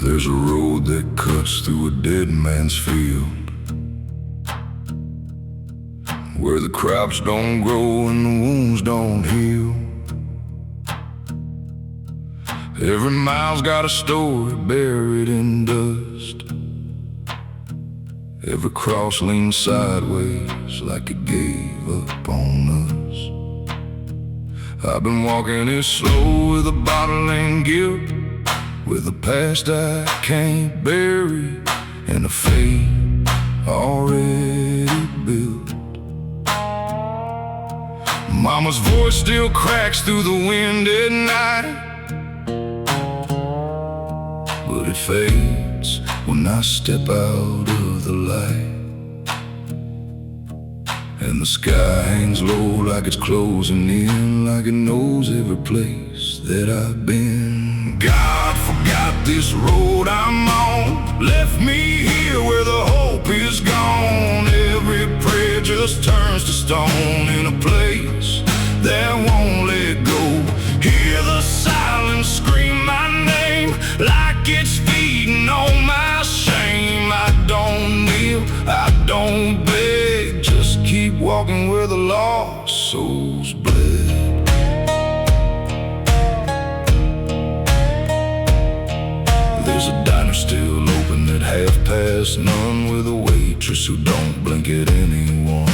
There's a road that cuts through a dead man's field, where the crops don't grow and the wounds don't heal. Every mile's got a story buried in dust. Every cross leans sideways like it gave up on us. I've been walking it slow with a bottle and guilt, with a past I can't bury and a fate already built. Mama's voice still cracks through the wind at night, but it fades when I step out of the light. And the sky hangs low like it's closing in, like it knows every place that I've been. God forgot this road I'm on, left me here where the hope is gone. Every prayer just turns to stone in a place that won't let go. Hear the silence scream my name like it's feeding on my shame. I don't kneel, I don't beg, just keep walking where the lost souls bled. There's a diner still open at none, with a waitress who don't blink at anyone.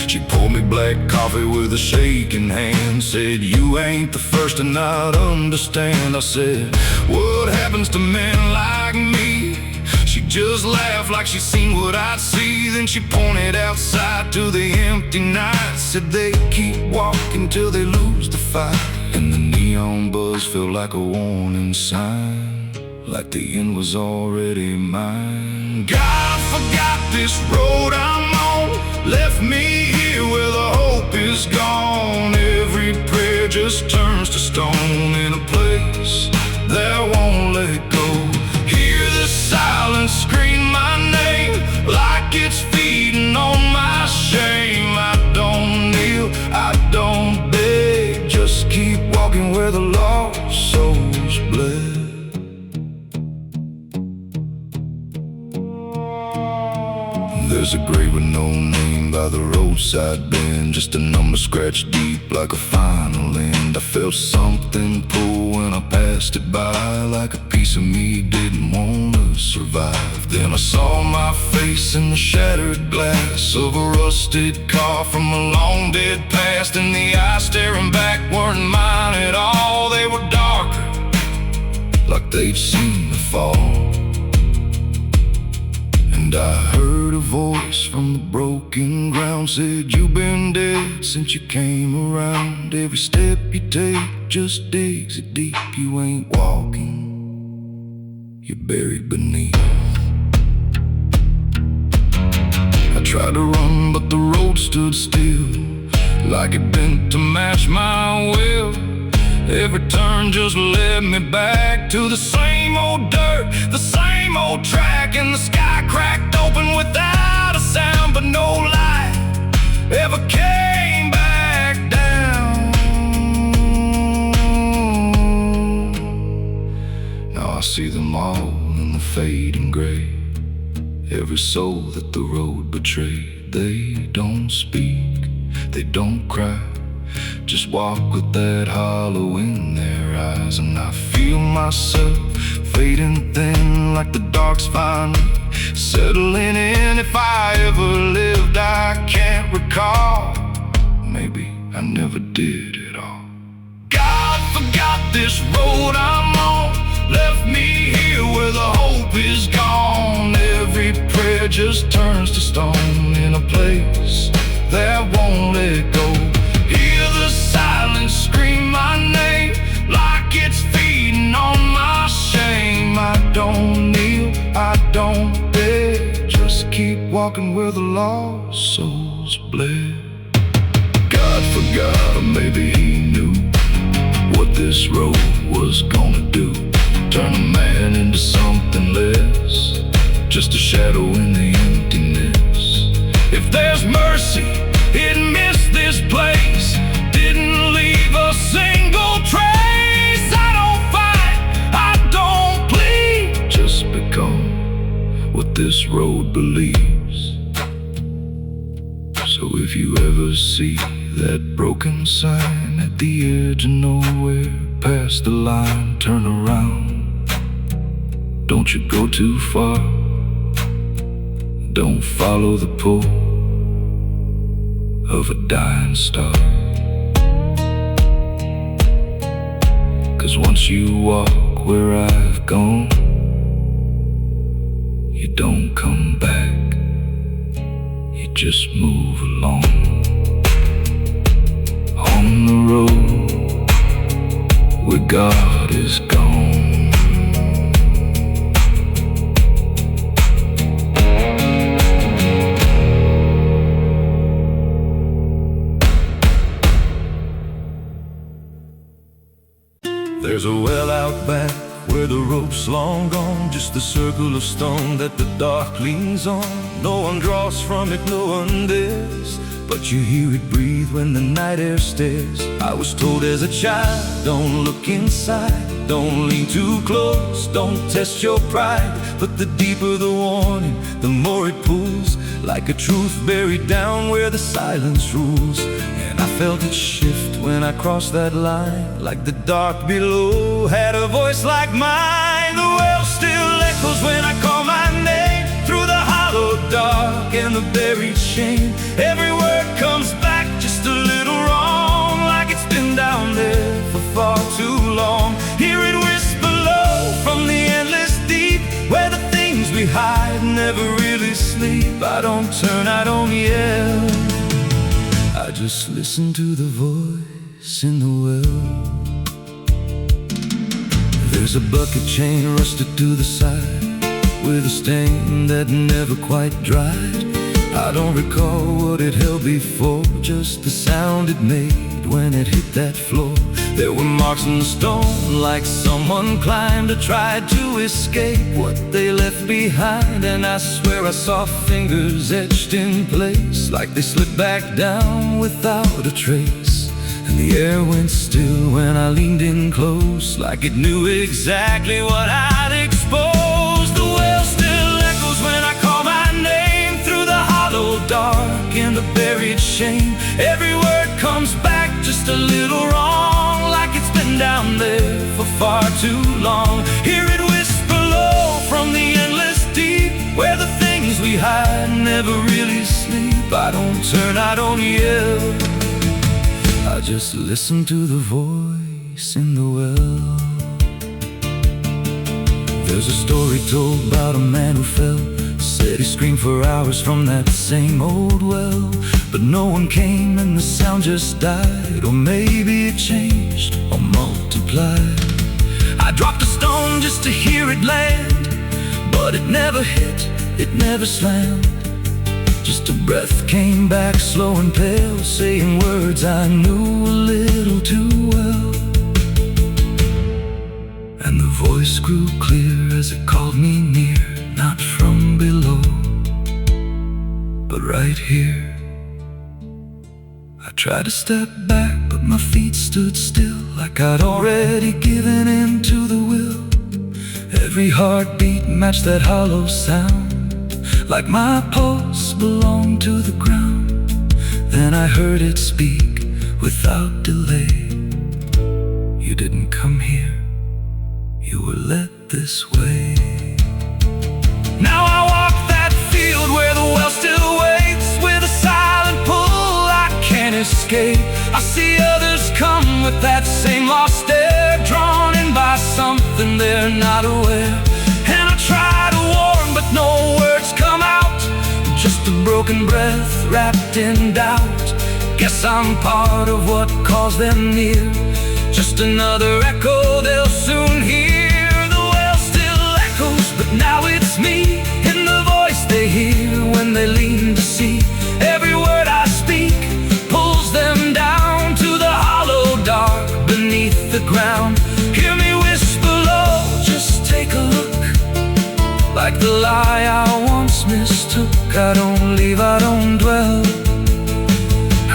She poured me black coffee with a shaking hand, said, "You ain't the first to not understand." I said, "What happens to men like me?" She just laughed like she seen what I'd see. Then she pointed outside to the empty night, said they keep walking till they lose the fight. And the neon buzz felt like a warning sign, like the end was already mine. God forgot this road I'm on, left me here where the hope is gone. Every prayer just turns to stone in a place that won't let go. Hear the silence scream my name like it's feeding on my shame. I don't kneel, I don't beg, just keep walking where the lost souls bled. There's a grave with no name by the roadside bend, just a number scratched deep like a final end. I felt something pull when I passed it by, like a piece of me didn't want to survive. Then I saw my face in the shattered glass of a rusted car from a long dead past, and the eyes staring back weren't mine at all. They were darker, like they'd seen the fall. And I heard a voice from the broken ground, said, "You've been dead since you came around. Every step you take just digs it deep. You ain't walking, you're buried beneath." I tried to run, but the road stood still, like it bent to match my will. Every turn just led me back to the same old dirt, the same old track, and the sky cracked open without a sound, but no light ever came back down. Now I see them all in the fading gray, every soul that the road betrayed. They don't speak, they don't cry, just walk with that hollow in their eyes. And I feel myself fading thin, like the dark's finally settling in. If I ever lived, I can't recall. Maybe I never did at all. God forgot this road I'm on, left me here where the hope is gone. Every prayer just turns to stone in a place that won't let go. Hear the silence scream my name like it's feeding on my shame. I don't kneel, I don't beg, just keep walking where the lost souls bled. God forgot, or maybe he knew what this road was gonna do, turn a man into something less, just a shadow in the emptiness. If there's mercy, it missed this place, didn't leave a single trace. I don't fight, I don't plead, just road believes. So if you ever see that broken sign at the edge of nowhere, past the line, turn around. Don't you go too far. Don't follow the pull of a dying star. 'Cause once you walk where I've gone, you don't come back, you just move along. On the road where God is gone. There's a well out back where the rope's long gone, just a circle of stone that the dark leans on. No one draws from it, no one dares, but you hear it breathe when the night air stares. I was told as a child, don't look inside, don't lean too close, don't test your pride. But the deeper the warning, the more it pulls, like a truth buried down where the silence rules. And I felt it shift when I crossed that line, like the dark below had a voice like mine. The well still echoes when I call my name, through the hollow dark and the buried shame. Every word comes back just a little wrong, like it's been down there for far too long. Hear it whisper low from the endless deep, where the things we hide never really sleep. I don't turn, I don't yell, I just listen to the voice in the well. There's a bucket chain rusted to the side, with a stain that never quite dried. I don't recall what it held before, just the sound it made when it hit that floor. There were marks in the stone, like someone climbed or tried to escape what they left behind. And I swear I saw fingers etched in place, like they slipped back down without a trace. And the air went still when I leaned in close, like it knew exactly what I'd exposed. The well still echoes when I call my name, through the hollow dark and the buried shame. Every word comes back just a little wrong, like it's been down there for far too long. Hear it whisper low from the endless deep, where the things we hide never really sleep. I don't turn, I don't yell, I just listen to the voice in the well. There's a story told about a man who fell, said he screamed for hours from that same old well, but no one came and the sound just died. Or maybe it changed or multiplied. I dropped a stone just to hear it land, but it never hit, it never slammed. Just a breath came back slow and pale, saying words I knew a little too well. And the voice grew clear as it called me near, not from below, but right here. I tried to step back, but my feet stood still, like I'd already given in to the will. Every heartbeat matched that hollow sound, like my pulse belonged to the ground. Then I heard it speak without delay. You didn't come here, you were led this way. Now I walk that field where the well still waits, with a silent pull I can't escape. I see others come with that same lost stare, drawn in by something they're not aware. And I try to warn, but no words come out, just a broken breath wrapped in doubt. Guess I'm part of what calls them near, just another echo they'll soon hear. The well still echoes, but now it's me, in the voice they hear when they lean to see. Every word I speak pulls them down to the hollow dark beneath the ground. Hear me whisper low, just take a look, like the lie I once mistook. I don't leave, I don't dwell,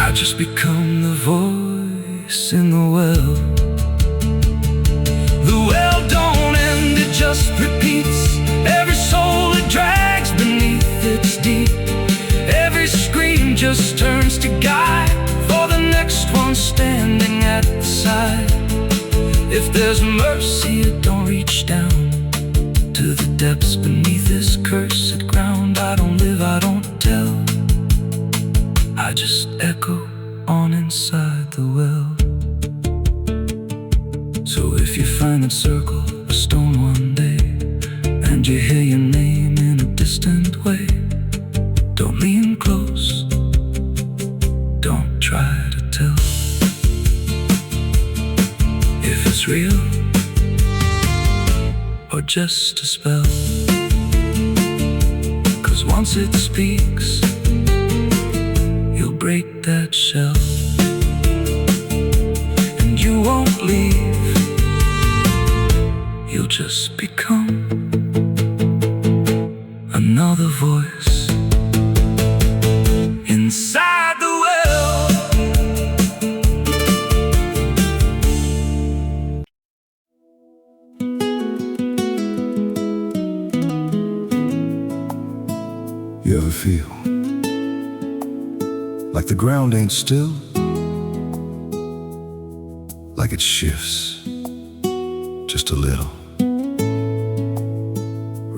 I just become the voice in the well. The well don't end, it just repeats. Every soul it drags beneath depths beneath this cursed ground. I don't live, I don't tell, I just echo on inside the well. So if you find that circle of stone one day, and you hear your name in a distant way, don't lean close, don't try to tell if it's real or just a spell. 'Cause once it speaks, you'll break that shell, and you won't leave, you'll just become another voice inside the well. You ever feel like the ground ain't still? Like it shifts just a little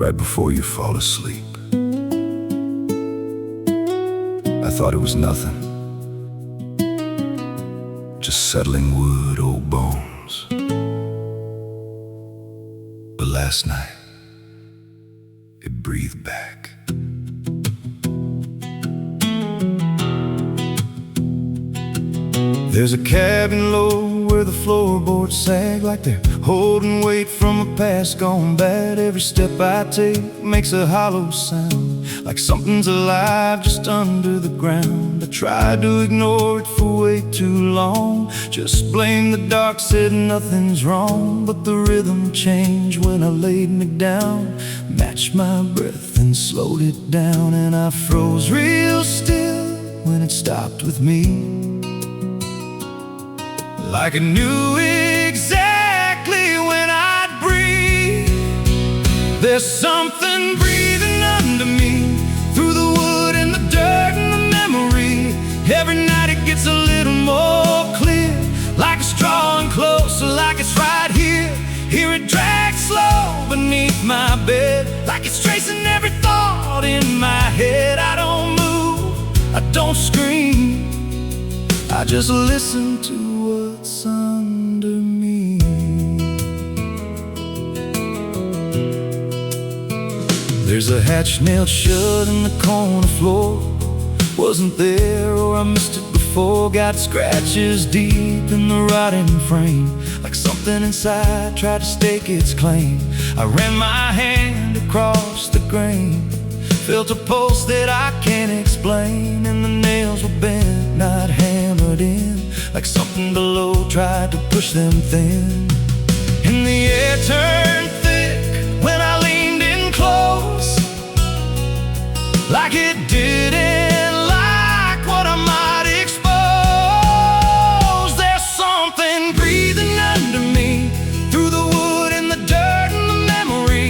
right before you fall asleep. I thought it was nothing, just settling wood, old bones. But last night, it breathed back. There's a cabin low where the floorboards sag like they're holding weight from a past gone bad. Every step I take makes a hollow sound, like something's alive just under the ground. I tried to ignore it for way too long, just blamed the dark, said nothing's wrong. But the rhythm changed when I laid me down, matched my breath and slowed it down. And I froze real still when it stopped with me, like I knew exactly when I'd breathe. There's something breathing under me, through the wood and the dirt and the memory. Every night it gets a little more clear, like it's drawing closer, like it's right here. Hear it drag slow beneath my bed, like it's tracing every thought in my head. I don't move, I don't scream, I just listen to what's under me. There's a hatch nailed shut in the corner floor, wasn't there or I missed it before. Got scratches deep in the rotting frame, like something inside tried to stake its claim. I ran my hand across the grain, felt a pulse that I can't explain, and the nails were bent, not hammered in, like something below tried to push them thin. And the air turned thick when I leaned in close, like it didn't like what I might expose. There's something breathing under me, through the wood and the dirt and the memory.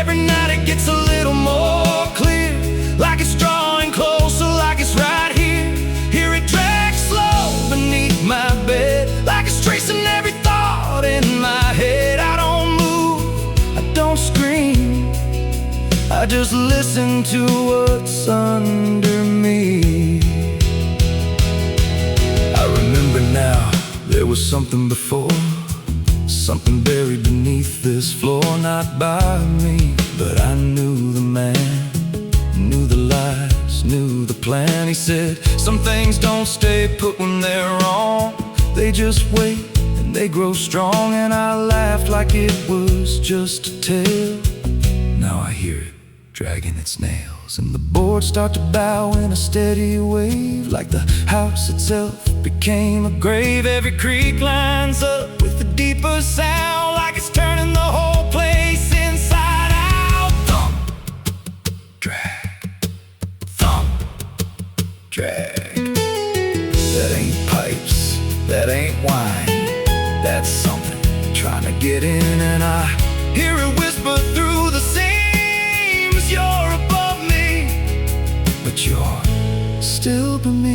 Every night it gets a little more clear, like it's drawing closer, like it's right here. Hear it drag slow beneath my bed, like it's tracing every thought in my head. I don't move, I don't scream, I just listen to what's under me. I remember now, there was something before, something buried beneath this floor. Not by me, but I knew the man, knew the lies, knew the plan. He said, some things don't stay put when they're wrong, they just wait and they grow strong. And I laughed like it was just a tale. Now I hear it dragging its nails, and the boards start to bow in a steady wave, like the house itself became a grave. Every creak lines up with a deeper sound, like it's turning the whole place inside out. Thump, drag, thump, drag. That ain't pipes, that ain't wine, that's something trying to get in. And I hear it whisper through the seams, you're above me, but you're still beneath.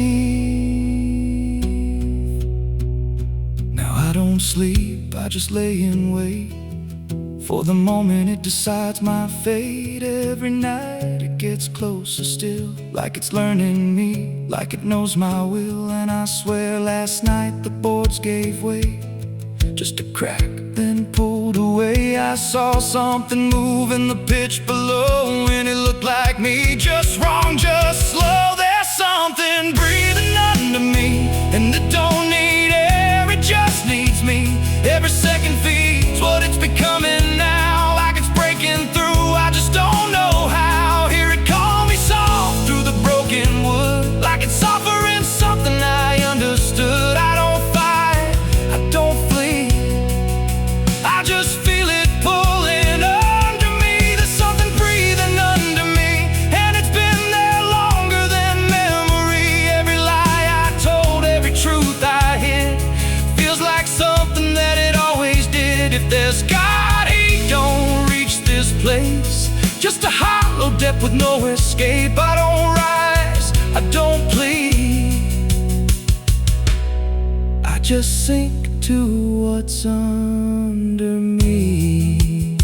Now I don't sleep, I just lay in wait For the moment it decides my fate. Every night it gets closer still, like it's learning me, like it knows my will. And I swear last night the boards gave way, just a crack, then pulled away. I saw something move in the pitch below, and it looked like me. Just wrong, just slow. There's something breathing under me, and it don't need air, it just needs me. Every second feeds what it's becoming now, like it's breaking through. I just don't know how. Hear it call me soft through the broken wood, like it's offering something I understood. I don't fight, I don't flee, I just feel it pulling under me. There's something breathing under me, and it's been there longer than memory. Every lie I told, every truth I hid, feels like something that it always did. If there's God, he don't reach this place, just a hollow depth with no escape. I don't rise, I don't plead, I just sink to what's under me.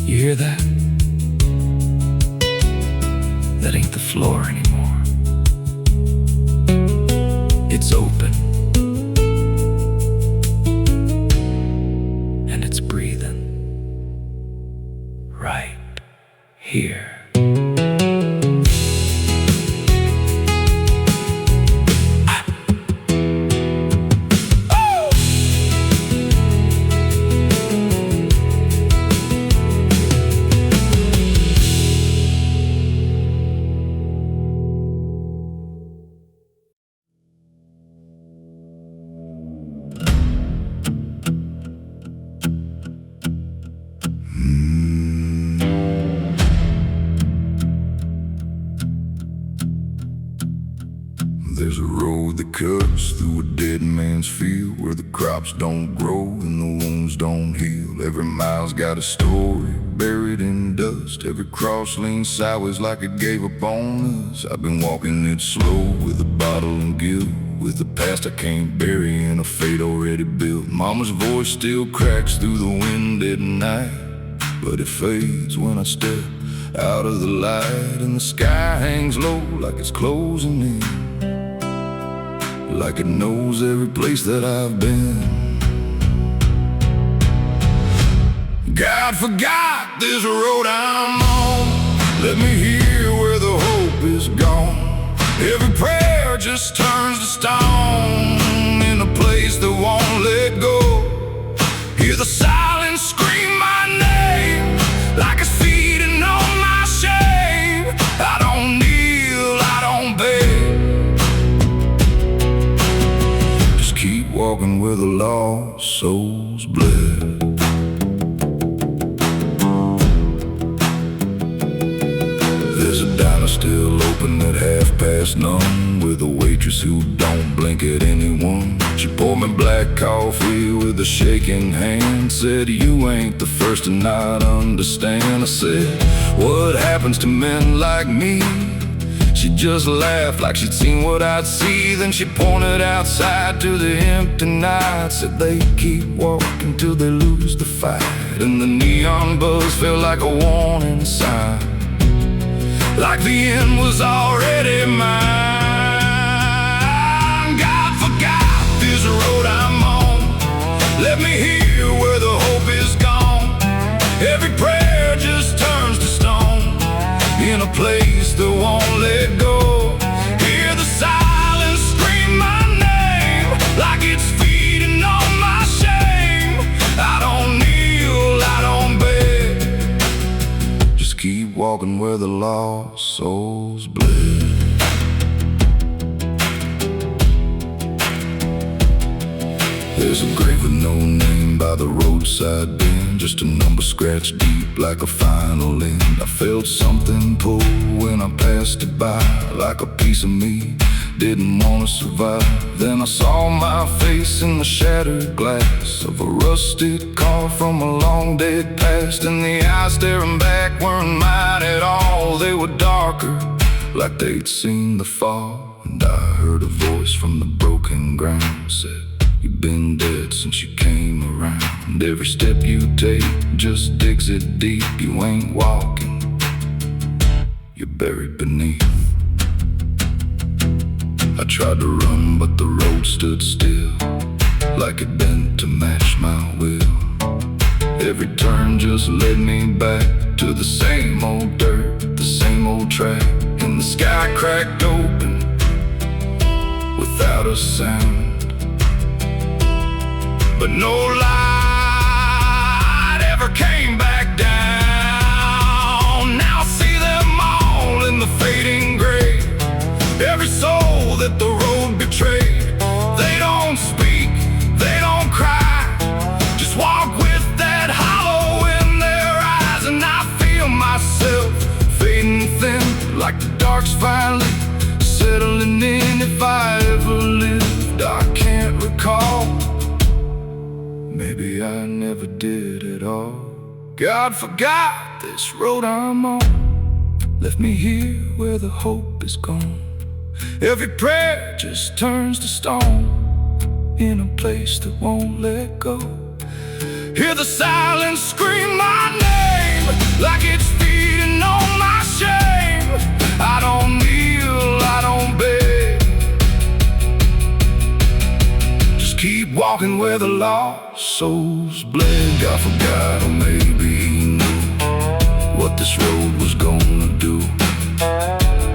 You hear that? That ain't the floor anymore. It's open, and it's breathing right here. There's a road that cuts through a dead man's field, where the crops don't grow and the wounds don't heal. Every mile's got a story buried in dust. Every cross leans sideways like it gave up on us. I've been walking it slow with a bottle and guilt, with the past I can't bury and a fate already built. Mama's voice still cracks through the wind at night, but it fades when I step out of the light. And the sky hangs low like it's closing in, like it knows every place that I've been. God forgot this road I'm on, let me hear where the hope is gone. Every prayer just turns to stone, in a place that won't let go. Hear the silence scream my name, like it's feeding on my shame. I don't kneel, I don't beg, keep walking where the lost souls bled. There's a diner still open at 1:30, with a waitress who don't blink at anyone. She poured me black coffee with a shaking hand, said, "You ain't the first to not understand." I said, "What happens to men like me?" She just laughed like she'd seen what I'd see. Then she pointed outside to the empty night, said they keep walking till they lose the fight. And the neon buzz felt like a warning sign, like the end was already mine. God forgot this road I'm on, let me hear where the hope is gone. Every prayer just turns to stone, in a place that won't let go. Hear the silence scream my name, like it's feeding on my shame. I don't kneel, I don't beg, just keep walking where the lost souls bled. There's a grave with no name by the roadside bend, just a number scratched deep like a final end. I felt something pull when I passed it by, like a piece of me didn't want to survive. Then I saw my face in the shattered glass of a rusted car from a long dead past, and the eyes staring back weren't mine at all. They were darker, like they'd seen the fall. And I heard a voice from the broken ground said, "You been dead since you came around. Every step you take just digs it deep. You ain't walking, you're buried beneath. I tried to run, but the road stood still, like it bent to match my will. Every turn just led me back to the same old dirt, the same old track. And the sky cracked open without a sound, but no light ever came back down. Now I see them all in the fading gray. Every soul that the road betrayed. They don't speak, they don't cry, just walk with that hollow in their eyes. And I feel myself fading thin, like the dark's finally settling in. If I ever lived, I can't recall. Maybe I never did at all. God forgot this road I'm on, left me here where the hope is gone. Every prayer just turns to stone, in a place that won't let go. Hear the silence scream my name, like it's feeding on my shame. I don't kneel, I don't beg, just keep walking where the lost souls bled. God forgot, or maybe he knew what this road was gonna do.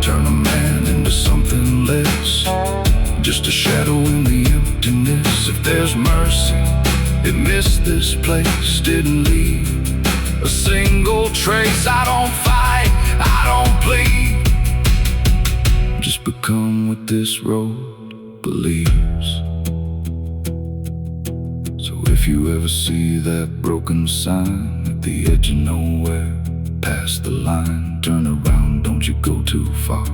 Turn a man into something less, just a shadow in the emptiness. If there's mercy, it missed this place, didn't leave a single trace. I don't fight, I don't plead, just become what this road believes. So if you ever see that broken sign at the edge of nowhere, past the line, turn around, don't you go too far.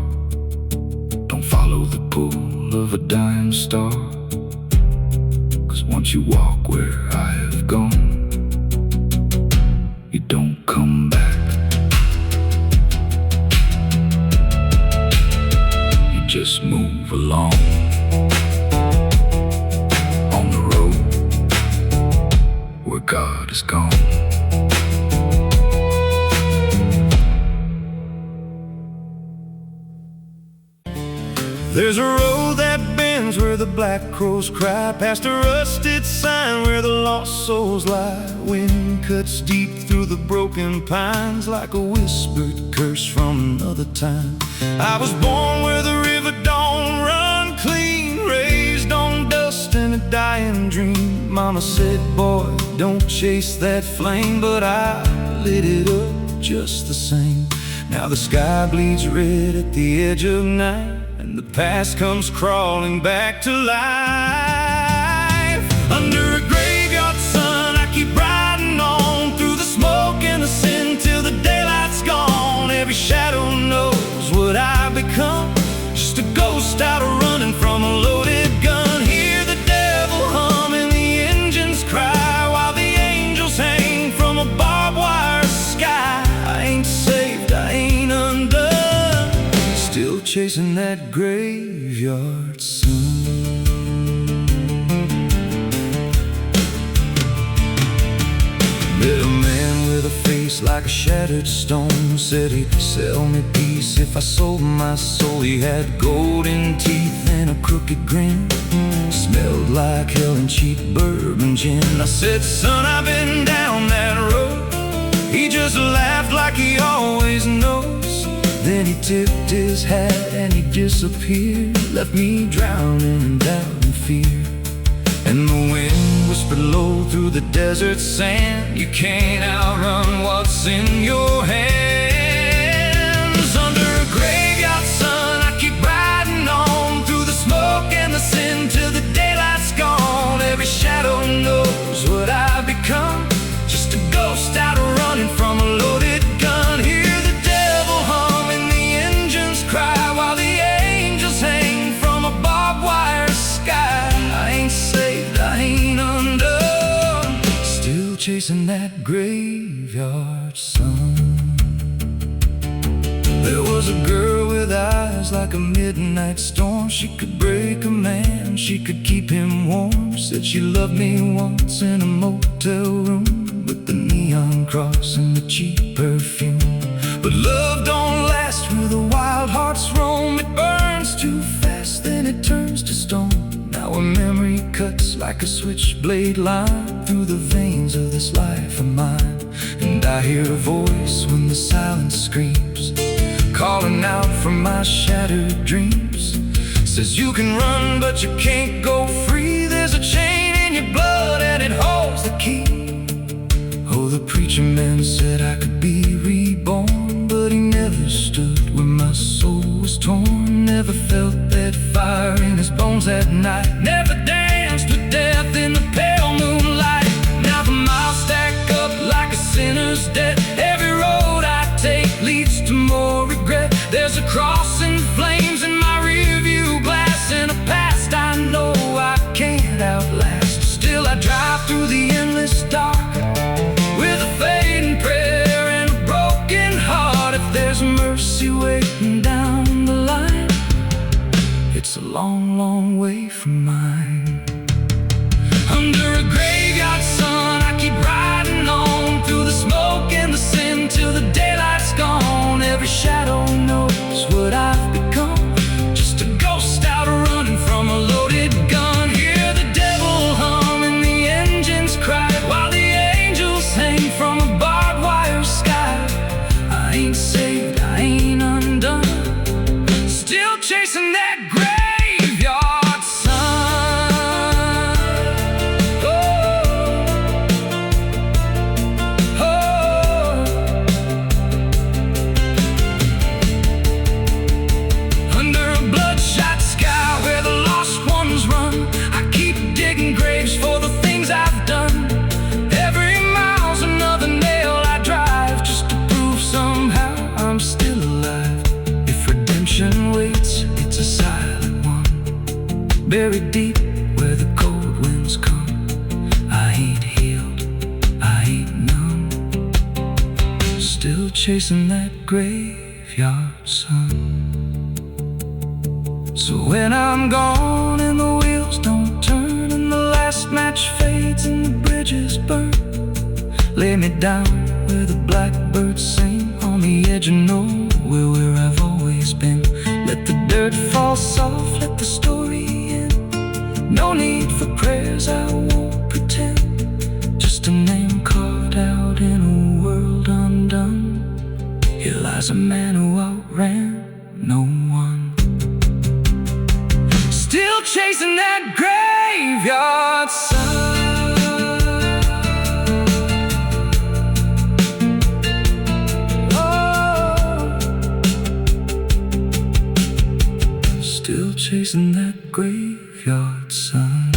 Don't follow the pull of a dying star, 'cause once you walk where I have gone, you don't come back. You just move along on the road where God is gone. There's a road that bends where the black crows cry, past a rusted sign where the lost souls lie. Wind cuts deep through the broken pines, like a whispered curse from another time. I was born where the river don't run clean, raised on dust and a dying dream. Mama said, boy, don't chase that flame, but I lit it up just the same. Now the sky bleeds red at the edge of night, and the past comes crawling back to life. Under a graveyard sun, I keep riding on through the smoke and the sin till the daylight's gone. Every shadow knows what I've become, just a ghost out running from a loaded gun. Hear the devil hum and the engines cry, while the angels hang from a barbed wire sky. I ain't saved, I ain't undone, still chasing that graveyard sun. Met a man with a face like a shattered stone, said he'd sell me peace if I sold my soul. He had golden teeth and a crooked grin, smelled like hell and cheap bourbon gin. I said, son, I've been down that road. He just laughed like he always knows. Then he tipped his hat and he disappeared, left me drowning in doubt and fear. And the wind whispered low through the desert sand, you can't outrun what's in your hands. Under a graveyard sun, I keep riding on through the smoke and the sin till the daylight's gone. Every shadow knows what I've become, just a ghost out running from a loaded gun. Hear the devil hum and the engines cry, while the angels hang from a barbed wire sky. I ain't saved, I ain't undone, still chasing that graveyard sun. There was a girl with eyes like a midnight storm. She could break a man, she could keep him warm. Said she loved me once in a motel room, with the neon cross and the cheap perfume. But love don't last where the wild hearts roam. It burns too fast, then it turns to stone. Now a memory cuts like a switchblade line through the veins of this life of mine. And I hear a voice when the silence screams, calling out from my shattered dreams. Says you can run but you can't go free. There's a chain in your blood and it holds the key. Oh, the preacher man said I could be reborn, but he never stood where my soul was torn. Never felt that fire in his bones at night. Never danced with death in the pale moonlight. Now the miles stack up like a sinner's debt. Every road I take leads to more regret. There's a cross and flames in my rearview glass, and a past I know I can't outlast. Still I drive through the endless dark with a fading prayer and a broken heart. If there's mercy waiting down the line, it's a long, long way from mine. Under a graveyard sun, I keep riding on through the smoke and the sin till the daylight's gone. Every shadow knows what I've become, just a ghost out running from a loaded gun. Hear the devil hum and the engines cry, while the angels hang from a barbed wire sky. I ain't saved, I ain't undone, still chasing that graveyard sun. Under a bloodshot sky where the lost ones run, I keep digging graves for the things I've done. Every mile's another nail I drive, just to prove somehow I'm still alive. If redemption waits, it's a silent one, buried deep where the cold winds come. I ain't healed, I ain't numb, still chasing that graveyard sun. So when I'm gone and the wheels don't turn and the last match fades and the bridges burn, lay me down where the blackbirds sing, on the edge of nowhere where I've always been. Let the dirt fall soft, let the story end. No need for prayers, I won't pretend, just a name carved out in a world undone. Here lies a man who outran no one, still chasing that graveyard sun. Oh, still chasing that graveyard sun.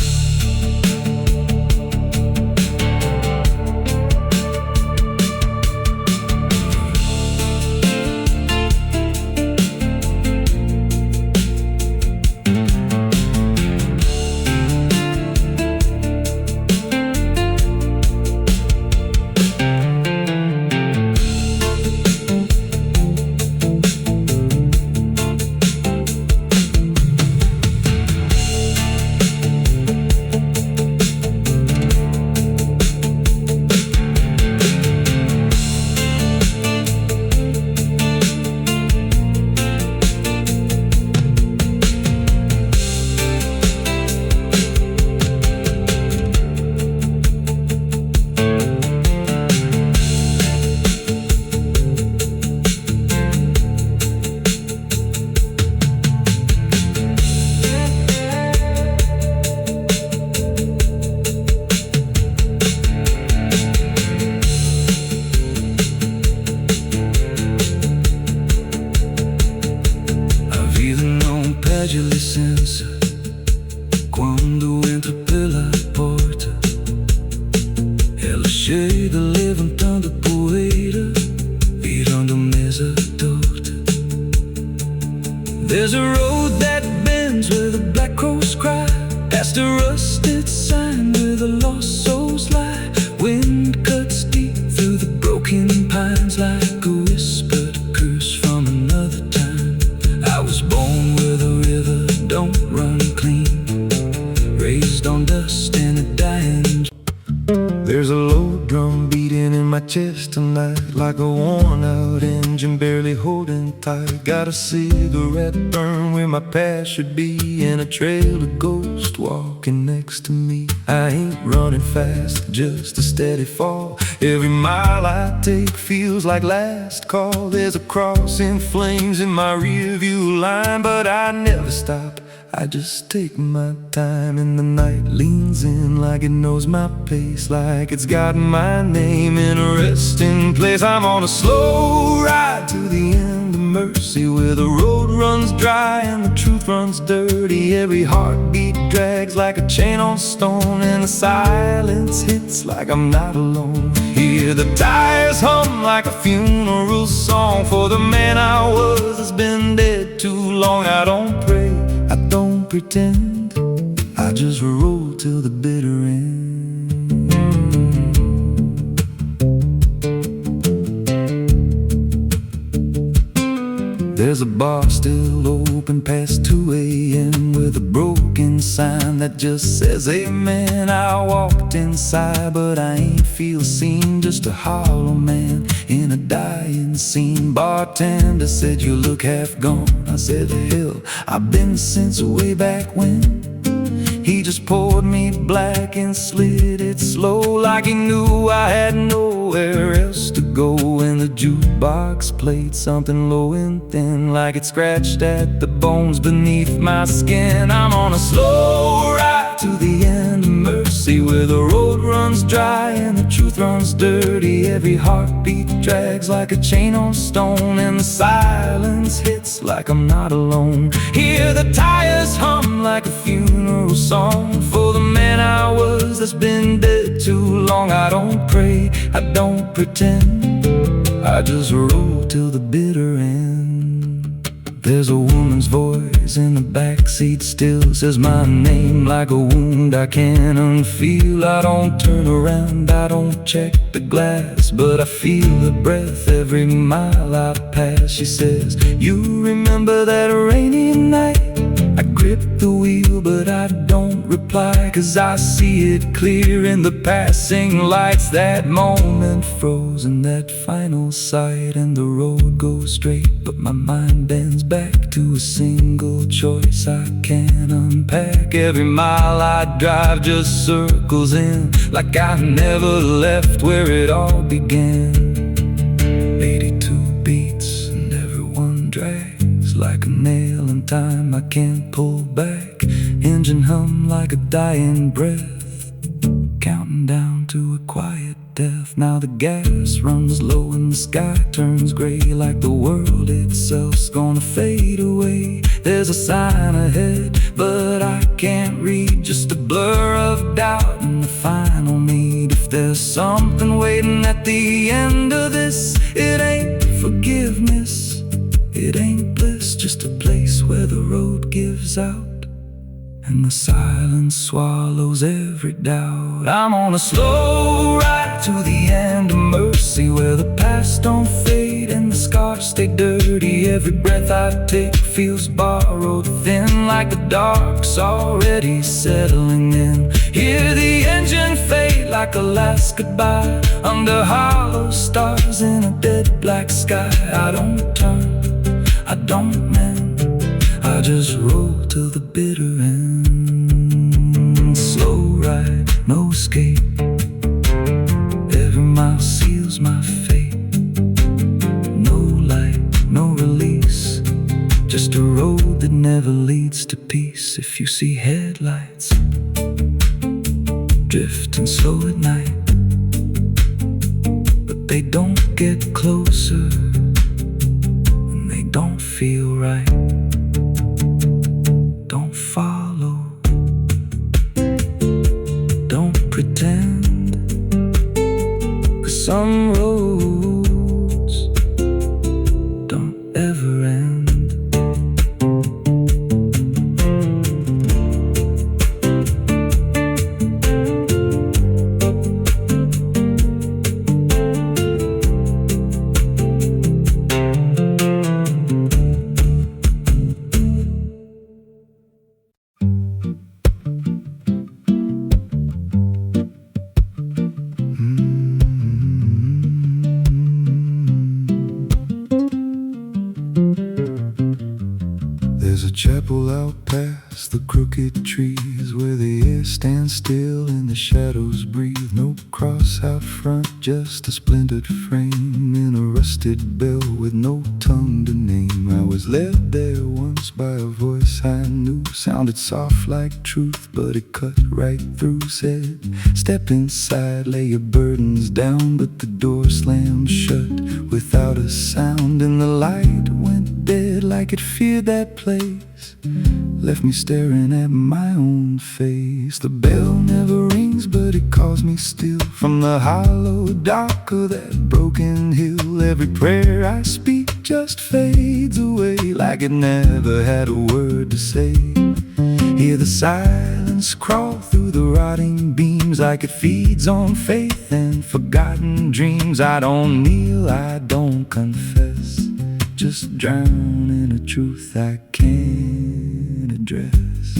my chest tonight, like a worn out engine barely holding tight. Got a cigarette burn where my past should be, and a trail of ghosts walking next to me. I ain't running fast, just a steady fall. Every mile I take feels like last call. There's a cross in flames in my rear view line, but I never stop, I just take my time. And the night leans in like it knows my pace, like it's got my name in a resting place. I'm on a slow ride to the end of mercy, where the road runs dry and the truth runs dirty. Every heartbeat drags like a chain on stone, and the silence hits like I'm not alone. Hear the tires hum like a funeral song for the man I was that's been dead too long. I don't pray, I don't pretend, I just roll till the bitter end. There's a bar still open past 2 a.m. with a broken sign that just says amen. I walked inside, but I ain't feel seen, just a hollow man in a dying scene. Bartender said, "You look half gone." I said, "Hell, I've been since way back when." He just poured me black and slid it slow, like he knew I had nowhere else to go. And the jukebox played something low and thin, like it scratched at the bones beneath my skin. I'm on a slow ride to the end of mercy, where the road runs dry and the truth runs dirty. Every heartbeat drags like a chain on stone, and the silence hits like I'm not alone. Hear the tires hum like a funeral song for the man I was that's been dead too long. I don't pray, I don't pretend, I just roll till the bitter end. There's a woman's voice in the backseat still, says my name like a wound I can't unfeel. I don't turn around, I don't check the glass, but I feel her breath every mile I pass. She says, "You remember that rainy night?" I grip the wheel, but I don't reply, 'cause I see it clear in the passing lights. That moment frozen, that final sight, and the road goes straight, but my mind bends back to a single choice I can't unpack. Every mile I drive just circles in, like I never left where it all began. 82 beats and everyone drags like a nail in time I can't pull back. Engine hum like a dying breath, counting down to a quiet death. Now the gas runs low and the sky turns gray, like the world itself's gonna fade away. There's a sign ahead, but I can't read, just a blur of doubt and the final need. If there's something waiting at the end of this, it ain't forgiveness, it ain't bliss, just a place where the road gives out and the silence swallows every doubt. I'm on a slow ride to the end of mercy, where the past don't fade and the scars stay dirty. Every breath I take feels borrowed thin, like the dark's already settling in. Hear the engine fade like a last goodbye, under hollow stars in a dead black sky. I don't turn, I don't mend, I just roll till the bitter end. Slow ride, no escape, every mile seals my fate. No light, no release, just a road that never leads to peace. If you see headlights drifting slow at night, but they don't get closer and they don't feel right, don't follow, don't pretend, 'cause some roads don't ever end. pull out past the crooked trees, where the air stands still and the shadows breathe. No cross out front, just a splintered frame in a rusted bell with no tongue to name. I was led there once by a voice I knew, sounded soft like truth, but it cut right through. Said, step inside, lay your burdens down, but the door slammed shut without a sound, and the light went dead like it feared that place, left me staring at my own face. The bell never rings, but it calls me still from the hollow dark of that broken hill. Every prayer I speak just fades away like it never had a word to say. Hear the silence crawl through the rotting beams like it feeds on faith and forgotten dreams. I don't kneel, I don't confess, just drown in a truth I can't address.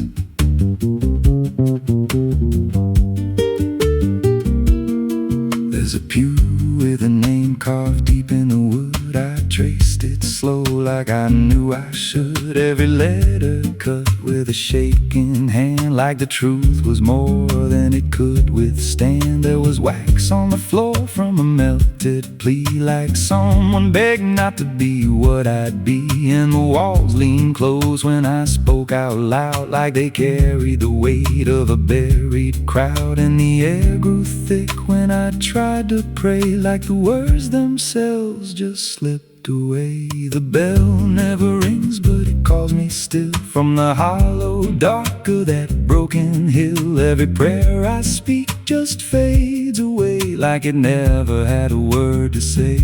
There's a pew with a name carved deep in the wood. I traced it slow like I knew I should. Every letter cut with a shaking hand, like the truth was more than it could withstand. There was wax on the floor from a melted plea, like someone begged not to be what I'd be. And the walls leaned close when I spoke out loud, like they carried the weight of a buried crowd. And the air grew thick when I tried to pray, like the words themselves just slipped away. The bell never rings, but it calls me still from the hollow dark of that broken hill. Every prayer I speak just fades away like it never had a word to say.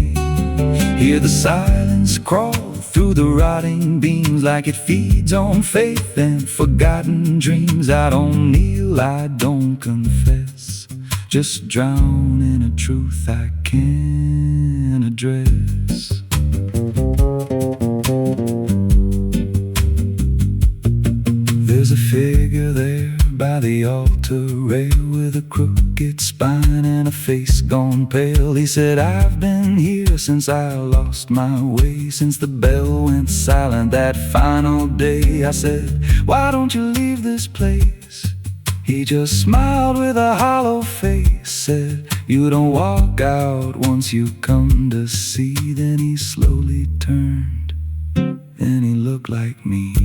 Hear the silence crawl through the rotting beams like it feeds on faith and forgotten dreams. I don't kneel, I don't confess, just drown in a truth I can't address. There's a figure there by the altar rail with a crooked spine and a face gone pale. He said, I've been here since I lost my way, since the bell went silent that final day. I said, why don't you leave this place? He just smiled with a hollow face, said, you don't walk out once you come to see. Then he slowly turned, and he looked like me.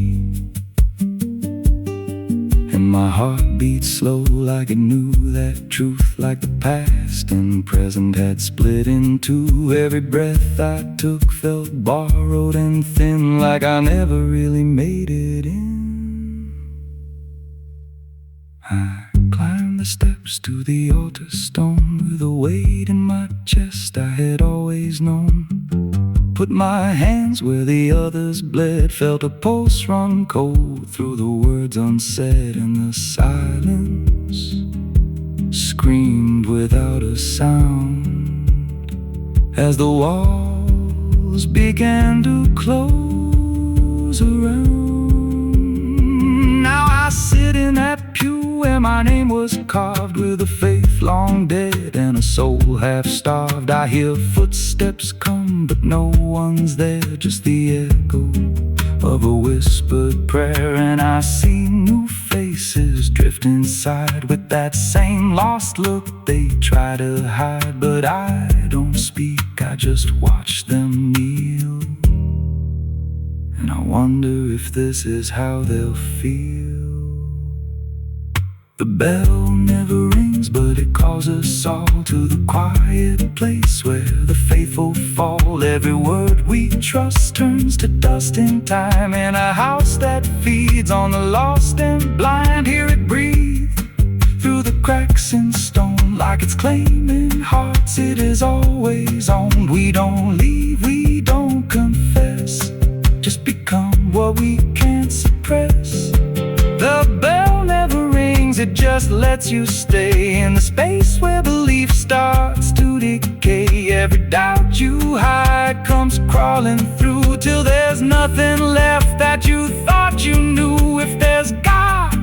And my heart beat slow like it knew that truth, like the past and present had split in two. Every breath I took felt borrowed and thin, like I never really made it in. I climbed the steps to the altar stone with a weight in my chest I had always known. Put my hands where the others bled, felt a pulse run cold through the words unsaid, and the silence screamed without a sound as the walls began to close around. Now I sit in that pew where my name was carved, with a faith long dead and a soul half starved. I hear footsteps come, but no one's there, just the echo of a whispered prayer. And I see new faces drift inside with that same lost look they try to hide. But I don't speak, I just watch them kneel, and I wonder if this is how they'll feel. The bell never rings, but it calls us all to the quiet place where the faithful fall. Every word we trust turns to dust in time, in a house that feeds on the lost and blind. Hear it breathe through the cracks in stone, like it's claiming hearts it is always owned. We don't leave, we don't confess, just become what we can't suppress. The bell never rings, it just lets you stay in the space where belief starts to decay. Every doubt you hide comes crawling through, till there's nothing left that you thought you knew. If there's God,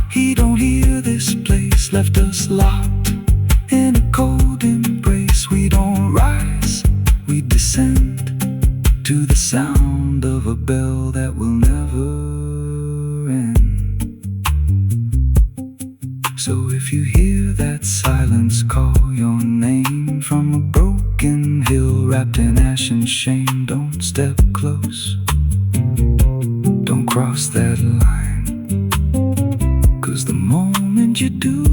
He don't hear this place, left us locked in a cold embrace. We don't rise, we descend to the sound of a bell that will never wrapped in ash and shame. Don't step close, don't cross that line, 'cause the moment you do,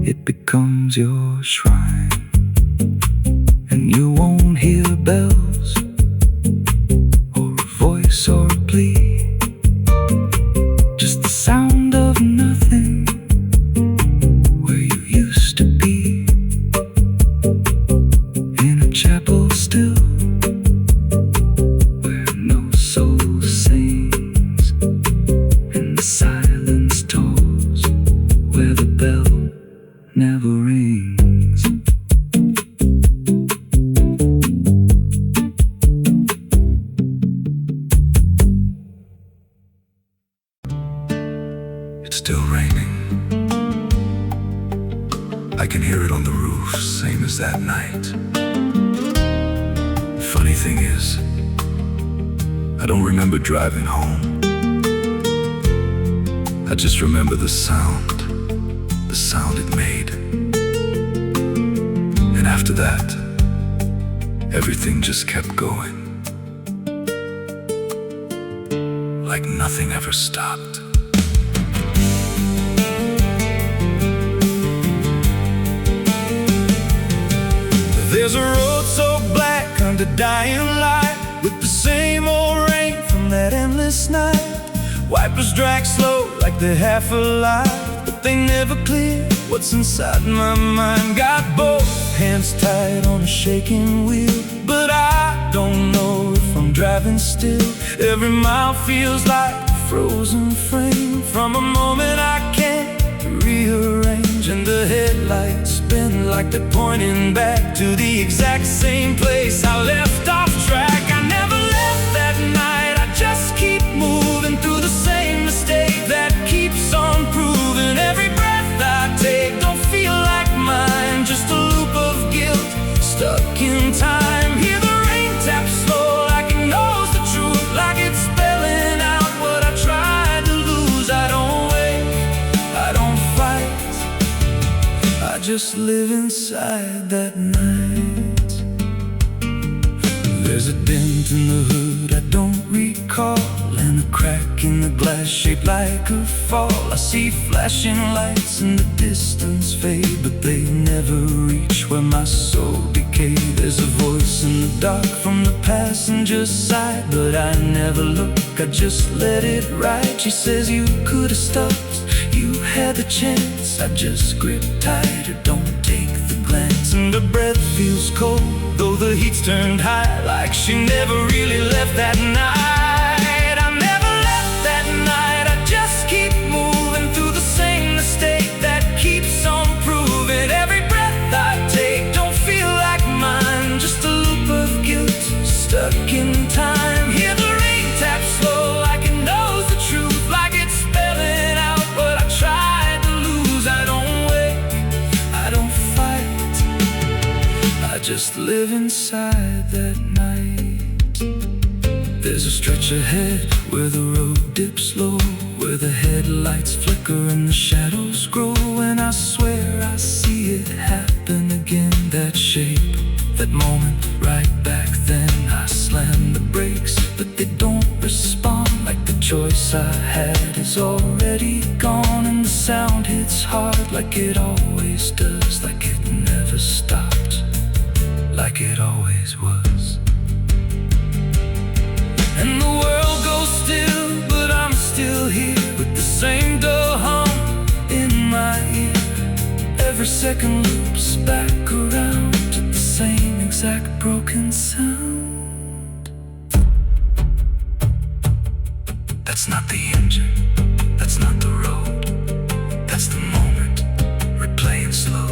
it becomes your shrine. And you won't hear bells or a voice or a plea, just the sound of nothing where you used to be. In a chapel still, where no soul sings, and the silence tolls, where the bell never rings. It's still raining. I can hear it on the roof, same as that night. Funny thing is, I don't remember driving home. I just remember the sound it made. And after that, everything just kept going, like nothing ever stopped. There's a road so black under dying light, with the same old rain from that endless night. Wipers drag slow like they're half alive, but they never clear what's inside my mind. Got both hands tied on a shaking wheel, but I don't know if I'm driving still. Every mile feels like a frozen frame from a moment I can't rearrange. And the headlights spin like they're pointing back to the exact same place I left off track. I never left that night, I just keep moving through the same mistake that keeps on proving. Every breath I take don't feel like mine, just a loop of guilt stuck in time. Hear the rain tap slow like it knows the truth, like it's spelling out what I tried to lose. I don't wait, I don't fight, I just live inside that night. There's a dent in the hood I don't recall, and a crack in the glass shaped like a fall. I see flashing lights in the distance fade, but they never reach where my soul decayed. There's a voice in the dark from the passenger side, but I never look, I just let it ride. She says you could have stopped, you had the chance. I just grip tighter, don't take the glance. And her breath feels cold, though the heat's turned high, like she never really left that night. I never left that night, I just keep moving through the same mistake that keeps on proving. Every breath I take don't feel like mine, just a loop of guilt stuck in time. Hear the rain tap slow like it knows the truth, like it's spelling out what I tried to lose. I don't wait, I don't fight, I just live inside that night. There's a stretch ahead where the road dips low, where the headlights flicker and the shadows grow. And I swear I see it happen again, that shape, that moment right back then. I slam the brakes, but they don't respond, like the choice I had is already gone. And the sound hits hard like it always does, like it never stopped, like it always was. And the world goes still, but I'm still here, with the same dull hum in my ear. Every second loops back around to the same exact broken sound. That's not the engine, that's not the road, that's the moment replaying slow.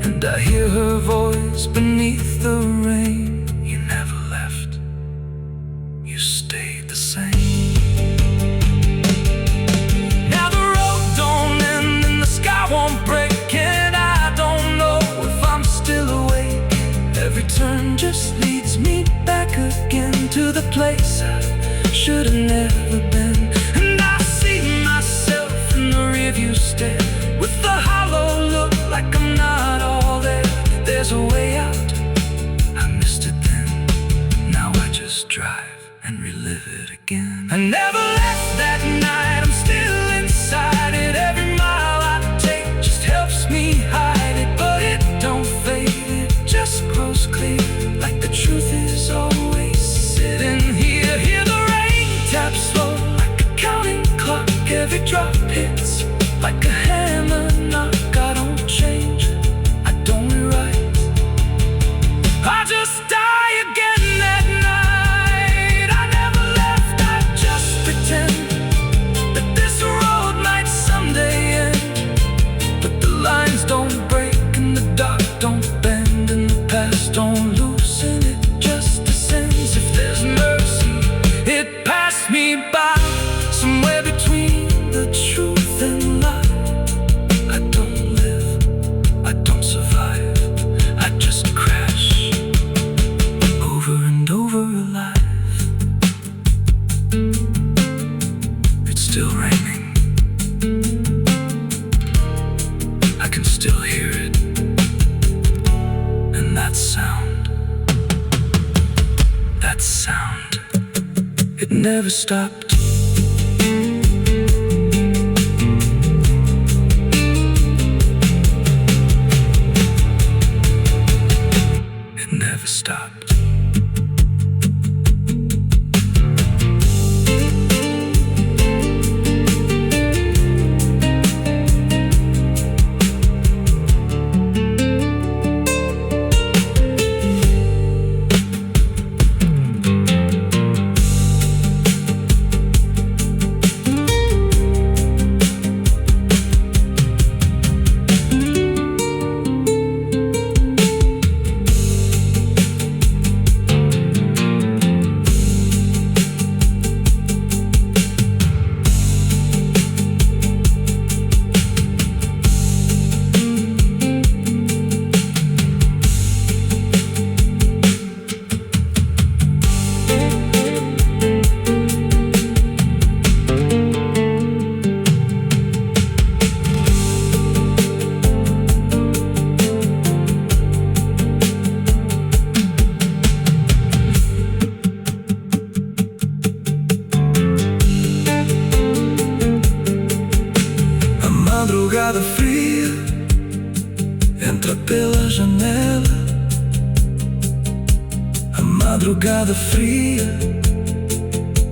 And I hear her voice beneath the rain. You never left, you stayed the same. Now the road don't end and the sky won't break, and I don't know if I'm still awake. Every turn just leads me back again to the place I should have never been. And I see myself in the rearview stare, with the hollow look like I'm not all there. There's a way out, that sound, that sound, it never stopped. It never stopped. Madrugada fria entra pela janela. A madrugada fria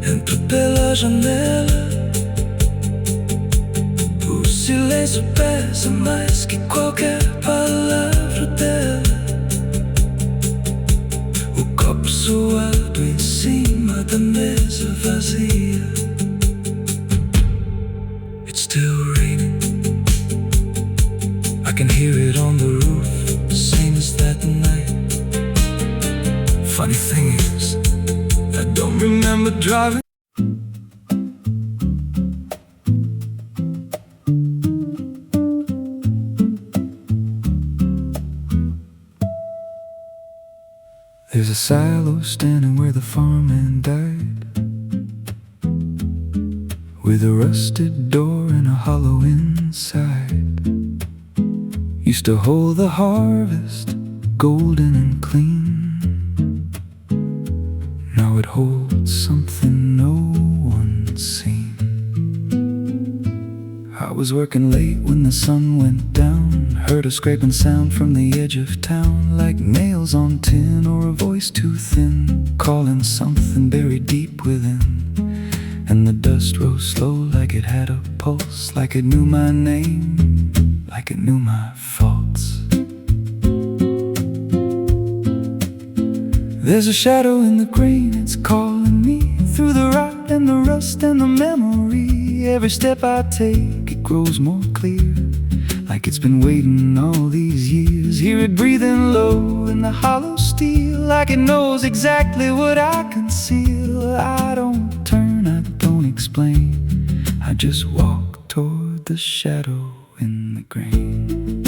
entra pela janela. O silêncio pesa mais que qualquer palavra dela. O copo suado em cima da mesa vazia. It's still raining. I can hear it on the roof, same as that night. Funny thing is, I don't remember driving. There's a silo standing where the farmhand died, with a rusted door and a hollow inside. Used to hold the harvest, golden and clean. Now it holds something no one's seen. I was working late when the sun went down. Heard a scraping sound from the edge of town, like nails on tin or a voice too thin, calling something buried deep within. And the dust rose slow like it had a pulse, like it knew my name, like it knew my faults. There's a shadow in the grain, it's calling me through the rot and the rust and the memory. Every step I take, it grows more clear, like it's been waiting all these years. Hear it breathing low in the hollow steel, like it knows exactly what I conceal. I don't turn, I don't explain, I just walk toward the shadow in the grain.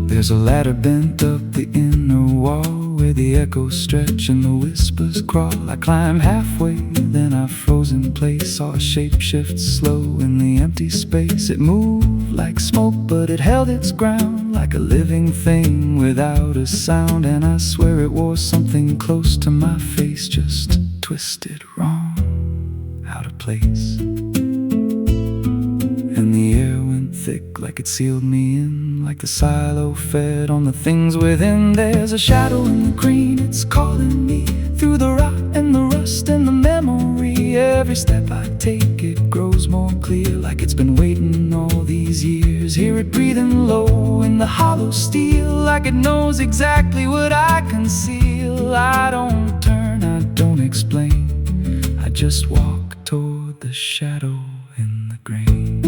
There's a ladder bent up the inner wall, where the echoes stretch and the whispers crawl. I climb halfway, then I froze in place. Saw a shape shift slow in the empty space. It moved like smoke, but it held its ground, like a living thing without a sound. And I swear it wore something close to my face, just twisted wrong, out of place. And the air went thick, like it sealed me in, like the silo fed on the things within. There's a shadow in the green, it's calling me through the rot and the rust and the memory. Every step I take, it grows more clear, like it's been waiting all these years. Hear it breathing low in the hollow steel, like it knows exactly what I conceal. I don't turn, I don't explain, I just walk toward the shadow in the grain.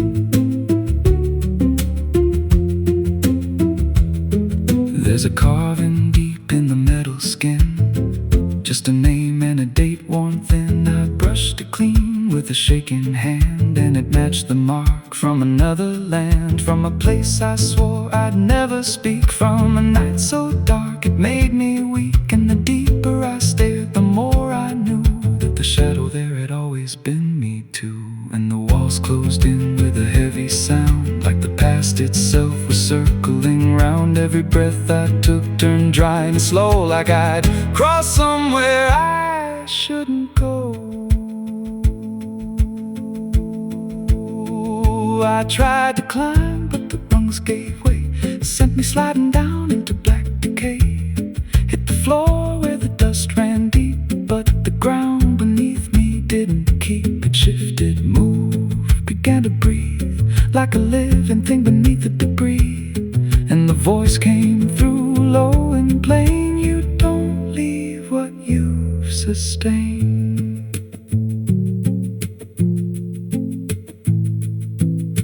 There's a carving deep in the metal skin, just a name and a date worn thin. I brushed it clean with a shaking hand, and it matched the mark from another land, from a place I swore I'd never speak, from a night so dark it made me weak. And the deeper I stared, the more I knew that the shadow there had always been me too. And the walls closed in with a heavy sound, like the past past itself was circling round. Every breath I took turned dry and slow, like I'd crossed somewhere I shouldn't go. I tried to climb, but the rungs gave way, sent me sliding down into black decay. Hit the floor where the dust ran deep, but the ground beneath me didn't keep. It shifted, moved, began to breathe, like a living thing beneath the debris. And the voice came through low and plain: you don't leave what you've sustained.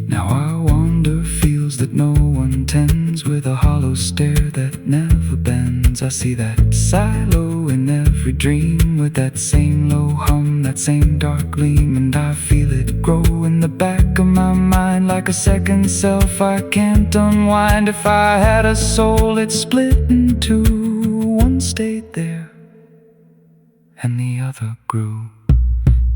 Now I wander fields that no one tends, with a hollow stare that never bends. I see that silo in every dream, with that same low hum, that same dark gleam. And I feel it grow in the back of my mind, like a second self I can't unwind. If I had a soul, it'd split in two. One stayed there and the other grew.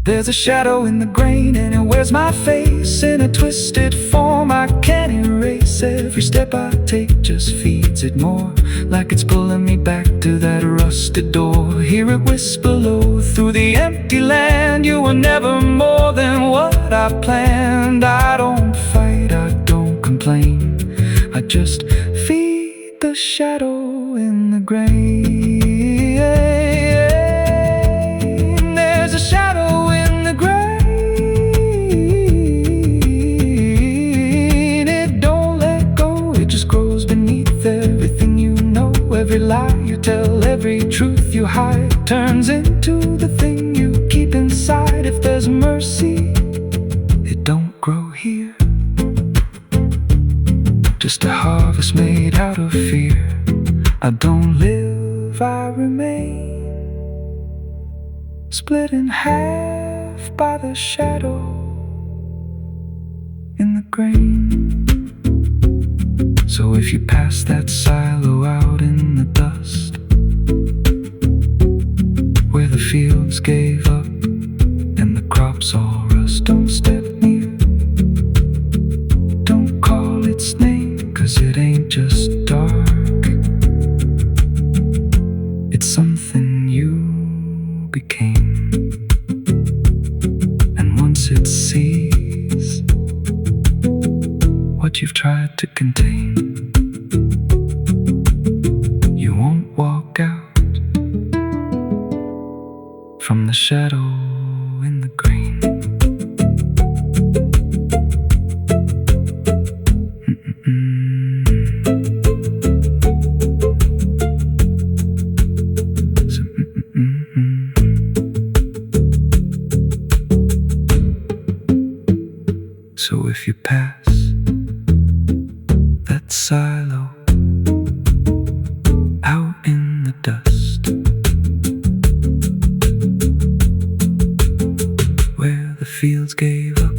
There's a shadow in the grain, and it wears my face in a twisted form I can't erase. Every step I take just feeds it more, like it's pulling me back to that rusted door. Hear it whisper low through the empty land: you were never more than what I planned. I don't fight, I don't complain, I just feed the shadow in the grain. There's a shadow in the grain. It don't let go, it just grows beneath everything you know. Every lie you tell, every truth you hide, turns into the thing you keep inside. If there's mercy, it don't grow here, just a harvest made out of fear. I don't live, I remain, split in half by the shadow in the grain. So if you pass that silo out in the dust, where the fields gave up and the crops all rust, don't step near, don't call its name, 'cause it ain't just dark, it's something you became. And once it sees what you've tried to contain, you won't walk out from the shadow in the grain. So if you pass that silo out in the dust, where the fields gave up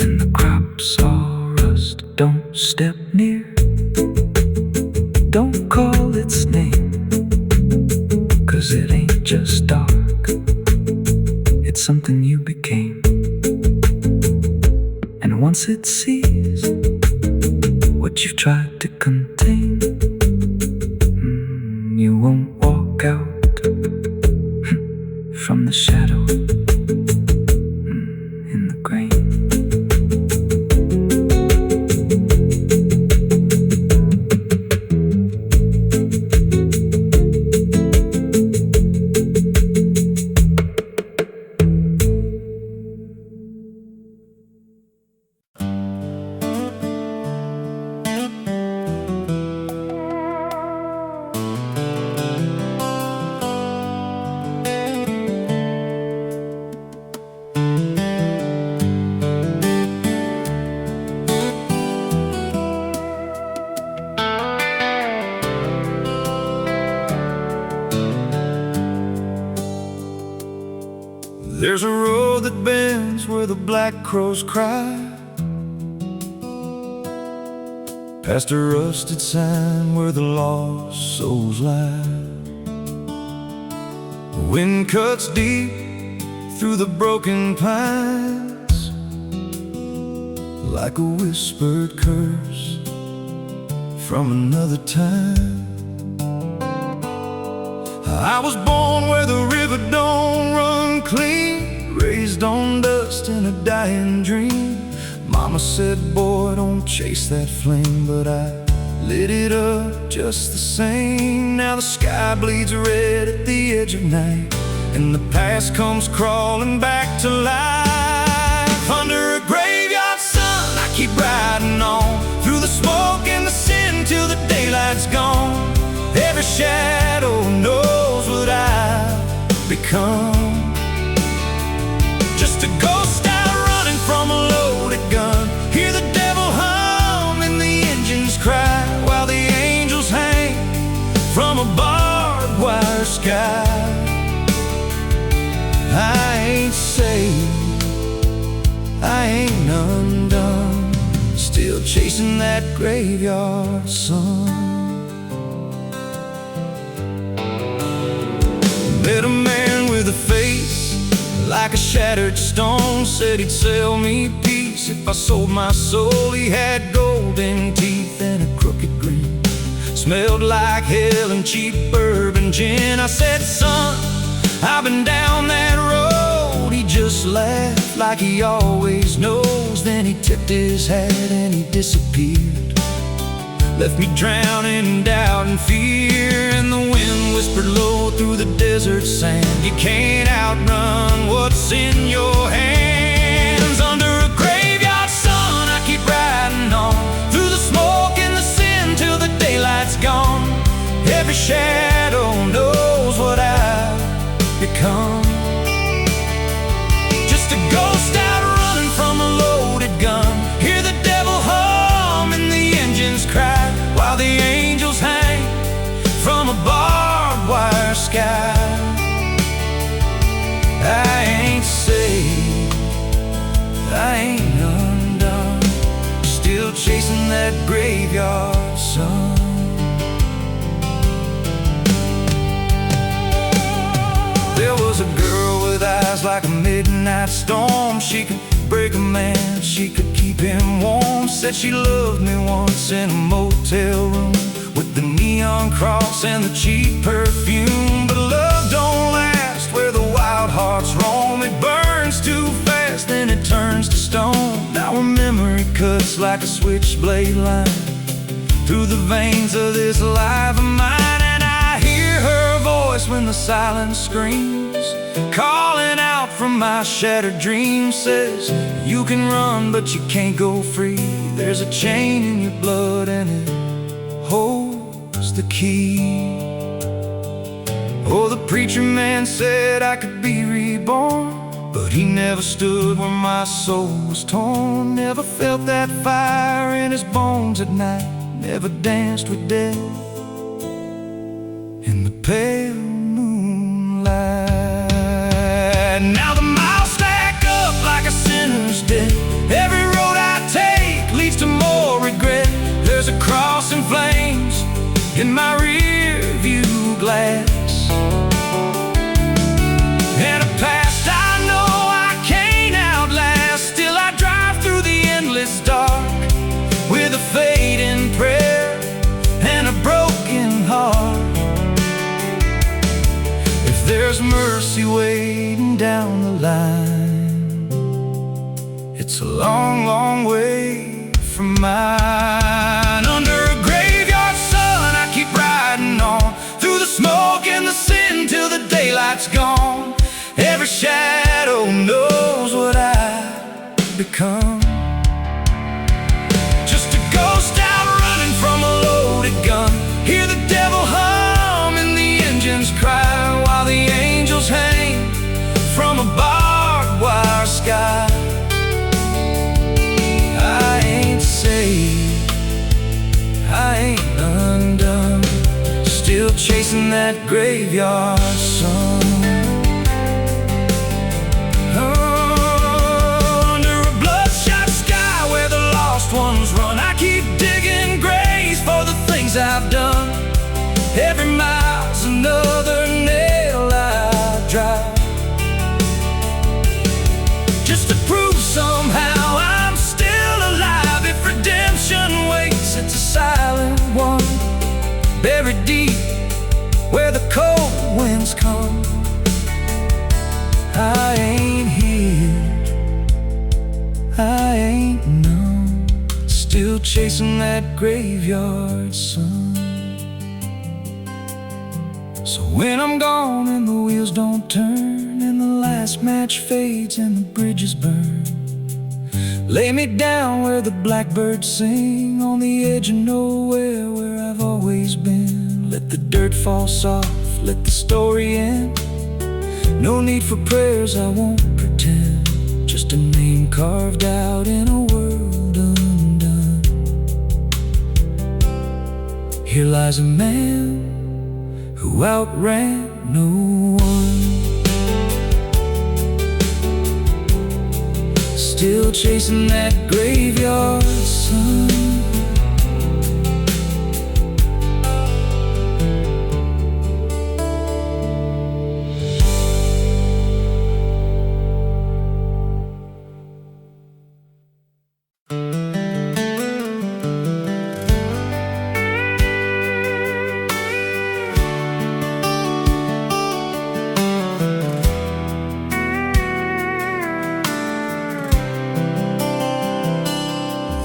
and the crops all rust, don't step near, don't call its name, 'cause it ain't just dark, it's something you became. And once it sees what you've tried to contain, you won't walk out from the shadow in the grain. There's a road that bends where the black crows cry, past a rusted sign where the lost souls lie. The wind cuts deep through the broken pines, like a whispered curse from another time. I was born where the river don't run clean, raised on dust in a dying dream. Mama said, boy, don't chase that flame, but I lit it up just the same. Now the sky bleeds red at the edge of night, and the past comes crawling back to life. Under a graveyard sun, I keep riding on, through the smoke and the sin till the daylight's gone. Every shadow knows what I've become. Just a ghost out running from a loaded gun. Hear the devil hum and the engines cry, while the angels hang from a barbed wire sky. I ain't saved, I ain't undone, still chasing that graveyard sun. Met a man with a face like a shattered stone, said he'd sell me peace if I sold my soul. He had golden teeth and a crooked grin, smelled like hell and cheap bourbon gin. I said, son, I've been down that road. He just laughed like he always knows. Then he tipped his hat and he disappeared, left me drowning in doubt and fear. And the wind whispered low through the desert sand, you can't outrun what's in your hands. Under a graveyard sun, I keep riding on, through the smoke and the sin till the daylight's gone. Every shadow knows what I've become. Just a ghost out running from a loaded gun. Hear the devil hum and the engines cry, while the angels hang from a barbed wire sky. I ain't saved, I ain't undone, still chasing that graveyard sun. There was a girl with eyes like a midnight storm. She could break a man, she could keep him warm. Said she loved me once in a motel room, with the neon cross and the cheap perfume. But love don't last where the wild hearts roam. It burns too fast, then it turns to stone. Now her memory cuts like a switchblade line through the veins of this life of mine. And I hear her voice when the silence screams, calling out from my shattered dreams. Says, you can run but you can't go free. There's a chain in your blood and it holds the key. Oh, the preacher man said I could be reborn, but he never stood where my soul was torn. Never felt that fire in his bones at night, never danced with death in the pale moonlight. Now the miles stack up like a sinner's debt. Every road I take leads to more regret. There's a cross in flames in my rear view glass, and a past I know I can't outlast. Still I drive through the endless dark with a fading prayer and a broken heart. If there's mercy waiting down the line, it's a long, long way from mine. Under a graveyard sun, I keep riding on, through the smoke and the sin till the daylight's gone. Every shadow knows what I've become. Just a ghost out running from a loaded gun. Hear the devil hum and the engines cry, while the angels hang from a barbed wire sky. I ain't saved, I ain't undone, still chasing that graveyard sun. Under a bloodshot sky where the lost ones run, I keep digging graves for the things I've done. Every mile's another nail I drive, just to prove somehow I'm still alive. chasing that graveyard sun. So when I'm gone and the wheels don't turn, and the last match fades and the bridges burn, lay me down where the blackbirds sing, on the edge of nowhere where I've always been. Let the dirt fall soft, let the story end. No need for prayers, I won't pretend. Just a name carved out in a world undone. Here lies a man who outran no one, still chasing that graveyard sun.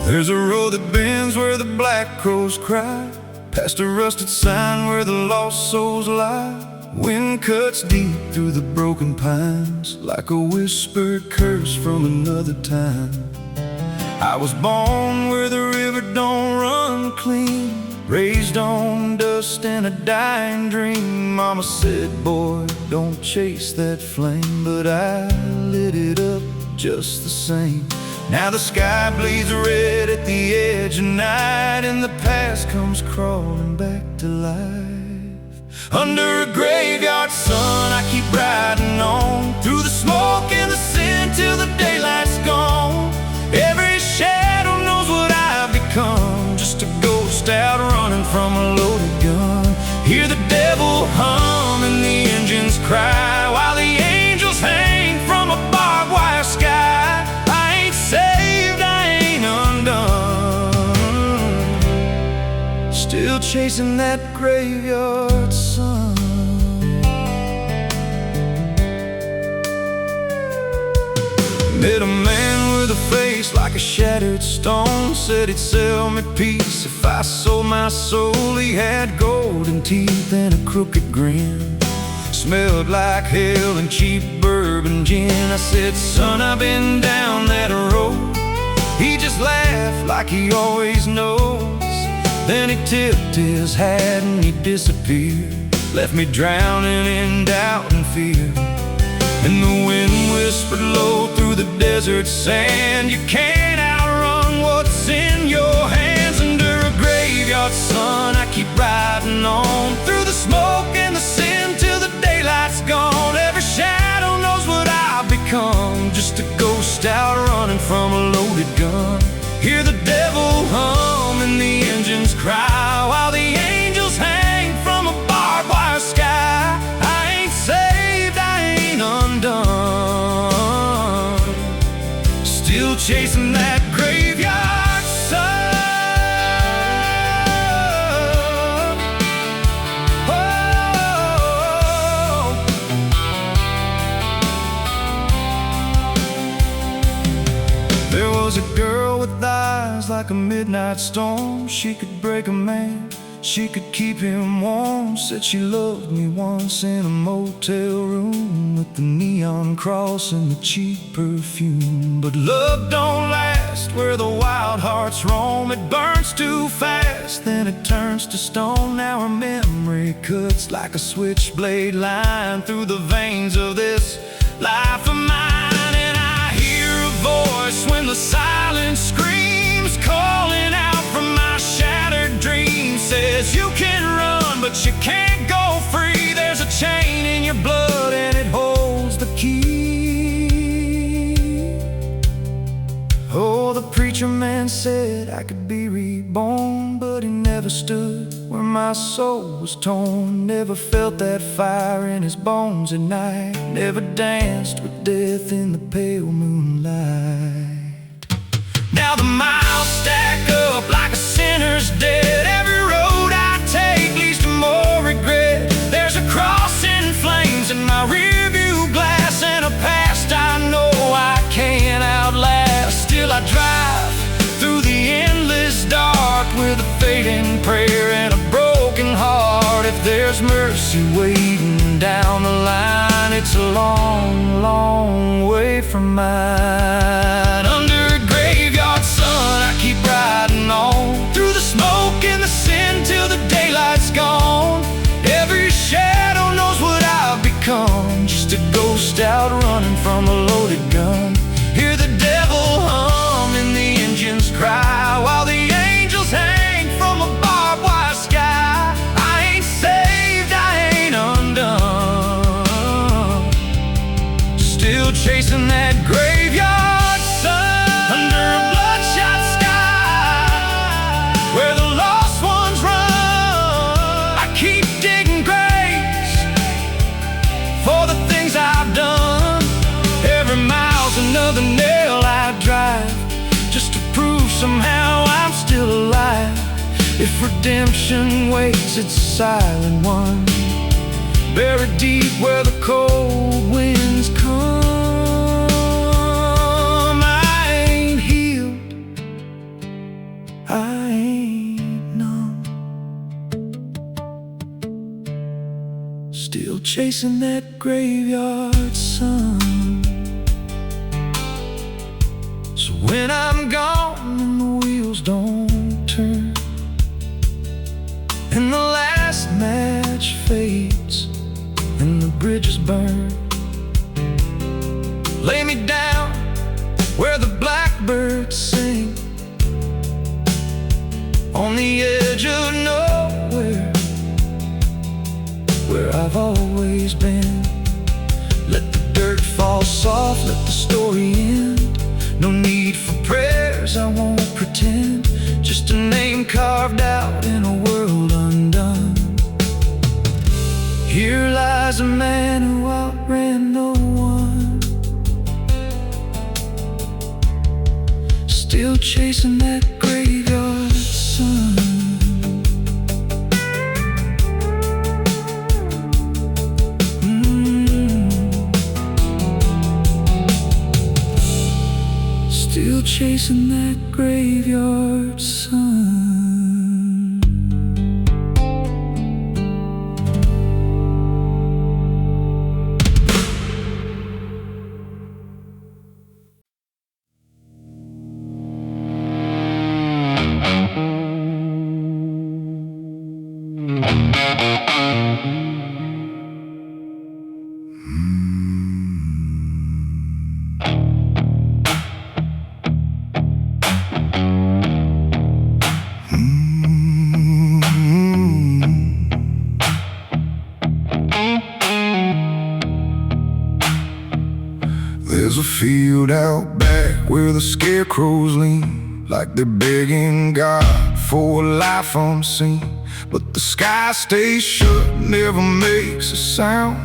There's a road that bends where the black crows cry, past a rusted sign where the lost souls lie. Wind cuts deep through the broken pines, like a whispered curse from another time. I was born where the river don't run clean, raised on dust and a dying dream. Mama said, boy, don't chase that flame, but I lit it up just the same. Now the sky bleeds red at the edge of night, and the past comes crawling back to life. Under a graveyard sun, I keep riding on, through the smoke and the sin till the daylight's gone. Every shadow knows what I've become, just a ghost out running from a loaded gun. Hear the devil hum and the engines cry, while the angels hang from a barbed wire sky. Saved, I ain't undone, still chasing that graveyard sun. Met a man with a face like a shattered stone, said he'd sell me peace if I sold my soul. He had golden teeth and a crooked grin, smelled like hell and cheap bourbon gin. I said, son, I've been down that road. He just laughed like he always knows. Then he tipped his hat and he disappeared, left me drowning in doubt and fear. And the wind whispered low through the desert sand, you can't outrun what's in your hands. Under a graveyard sun, I keep riding on, through the smoke and the sin till the daylight's gone. Every shadow knows what I've become, just a ghost out running from a loaded gun. Hear the devil hum and the engines cry, while the angels hang from a barbed wire sky. I ain't saved, I ain't undone, still chasing that graveyard sun. There was a girl with eyes like a midnight storm. She could break a man, she could keep him warm. Said she loved me once in a motel room, with the neon cross and the cheap perfume. But love don't last where the wild hearts roam. It burns too fast, then it turns to stone. Now her memory cuts like a switchblade line through the veins of this life of mine. And I hear a voice when the silence screams, calling out from my shattered dreams. Says you can run, but you can't go free. There's a chain in your blood and it holds the key. Oh, the preacher man said I could be reborn, but he never stood where my soul was torn. Never felt that fire in his bones at night, never danced with death in the pale moonlight. Now the miles stack up like a sinner's debt. Every road I take leads to more regret. There's a cross in flames in my rearview glass, and a past I know I can't outlast. Still I drive through the endless dark, there's mercy waiting down the line. It's a long, long way from mine. Under a graveyard sun, I keep riding on, through the smoke and the sin till the daylight's gone. Every shadow knows what I've become, just a ghost out running from a loaded gun. Hear the devil hum and the engines cry, while the angels hang from a barbed wire sky. I ain't saved, I ain't undone, still chasing that graveyard sun. Under a bloodshot sky, where the lost ones run, I keep digging graves for the things I've done. Every mile's another nail I drive, just to prove somehow I'm still alive. If redemption waits, it's a silent one, buried deep where the cold winds come. I ain't healed, I ain't numb, still chasing that graveyard sun. So when I'm gone and the wheels don't turn, and the last match fades and the bridges burn, lay me down where the blackbirds sing, on the edge of nowhere, where I've always been. Let the dirt fall soft, let the story end. No need for prayers, I won't pretend, just a name carved out in a world undone. Here lies a man who outran no one, still chasing that graveyard sun. Still chasing that graveyard sun. There's a field out back where the scarecrows lean, like they're begging God for a life unseen. But the sky stays shut, never makes a sound,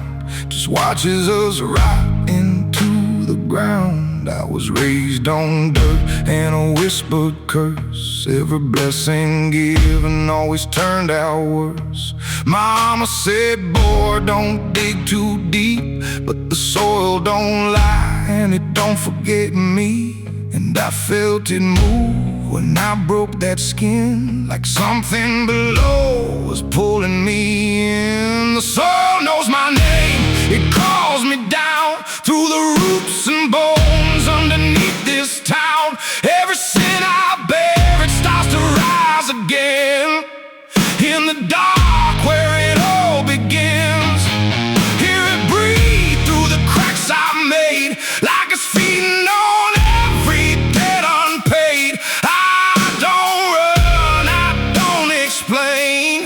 just watches us rot into the ground. I was raised on dirt and a whispered curse, every blessing given always turned out worse. Mama said, boy, don't dig too deep, but the soil don't lie and it don't forget me. And I felt it move when I broke that skin, like something below was pulling me in. The soil knows my name, it calls me down through the roots and bones underneath this town. Every sin I bear, it starts to rise again in the dark where it all begins. Hear it breathe through the cracks I made, like it's feeding on every debt unpaid. I don't run, I don't explain,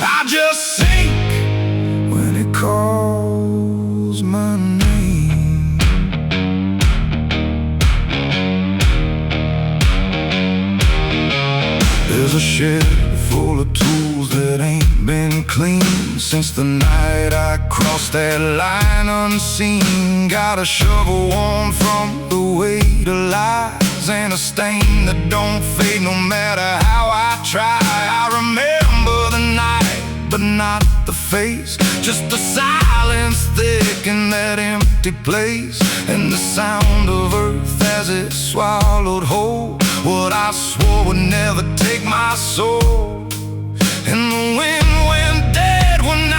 I just sink when it calls my name. There's a shed full of tools that ain't been cleaned since the night I crossed that line unseen. Got a shovel worn from the weight of lies, and a stain that don't fade no matter how I try. I remember the night, but not the face, just the silence thick in that empty place, and the sound of earth as it swallowed whole what I swore would never take my soul. And the wind went dead when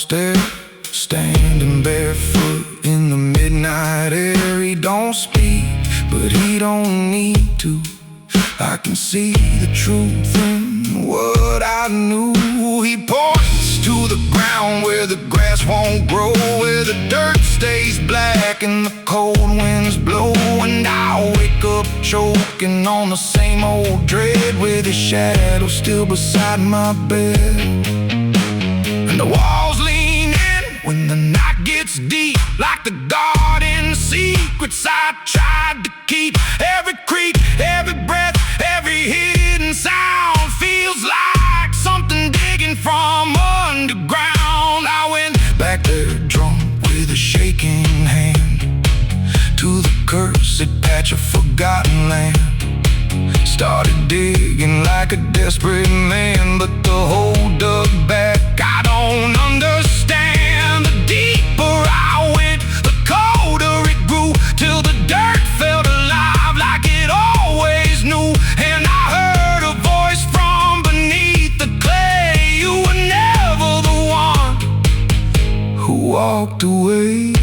stare, standing barefoot in the midnight air. He don't speak, but he don't need to. I can see the truth in what I knew. He points to the ground where the grass won't grow, where the dirt stays black and the cold winds blow. And I wake up choking on the same old dread, with his shadow still beside my bed. And the walls lean in when the night gets deep, like the garden secrets I tried to keep. Every creak, every breath, every hidden sound feels like something digging from underground. I went back there drunk with a shaking hand to the cursed patch of forgotten land. Started digging like a desperate man, but the hole dug back. I don't understand. The deeper I went, the colder it grew, till the dirt felt alive like it always knew. And I heard a voice from beneath the clay. You were never the one who walked away.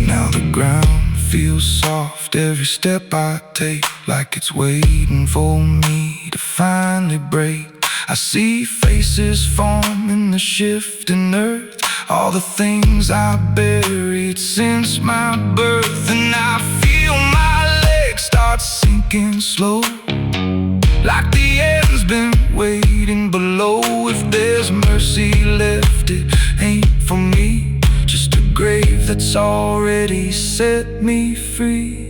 Now the ground feels soft every step I take, like it's waiting for me to finally break. I see faces form in the shifting earth, all the things I buried since my birth. And I feel my legs start sinking slow, like the end's been waiting below. If there's mercy left, it ain't for me, just a grave that's already set me free.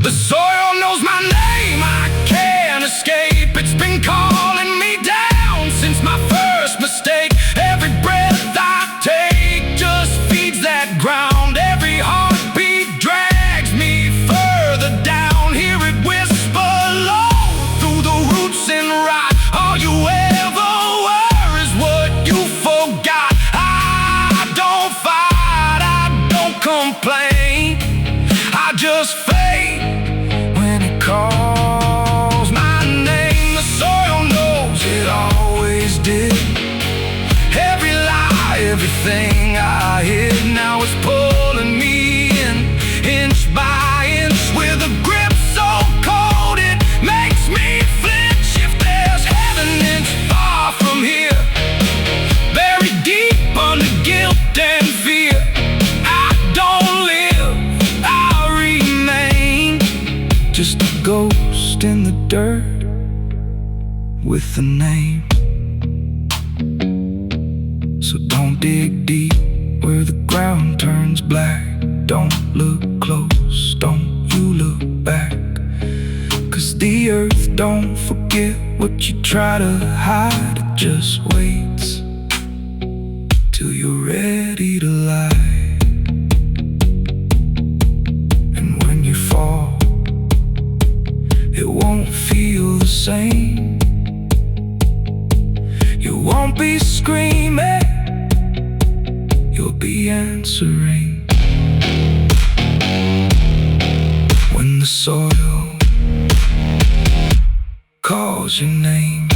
The soil knows my name, I can't escape. It's been calling me down since my first mistake. Every breath I take just feeds that ground. Every heartbeat drags me further down. Hear it whisper low through the roots and rot. All you ever were is what you forgot. I don't fight, I don't complain, I just fade when it calls my name. The soil knows it always did. Every lie, everything I hid, now it's pulling me in, inch by inch, with a grip so cold it makes me flinch. If there's heaven, it's far from here, buried deep under guilt and fear. I don't live, I remain, just a ghost in the dirt with a name. So don't dig deep where the ground turns black. Don't look close, don't you look back, 'cause the earth don't forget what you try to hide. It just waits till you're ready to lie. And when you fall, it won't feel the same. You won't be screaming, you'll be answering. When the soil calls your name.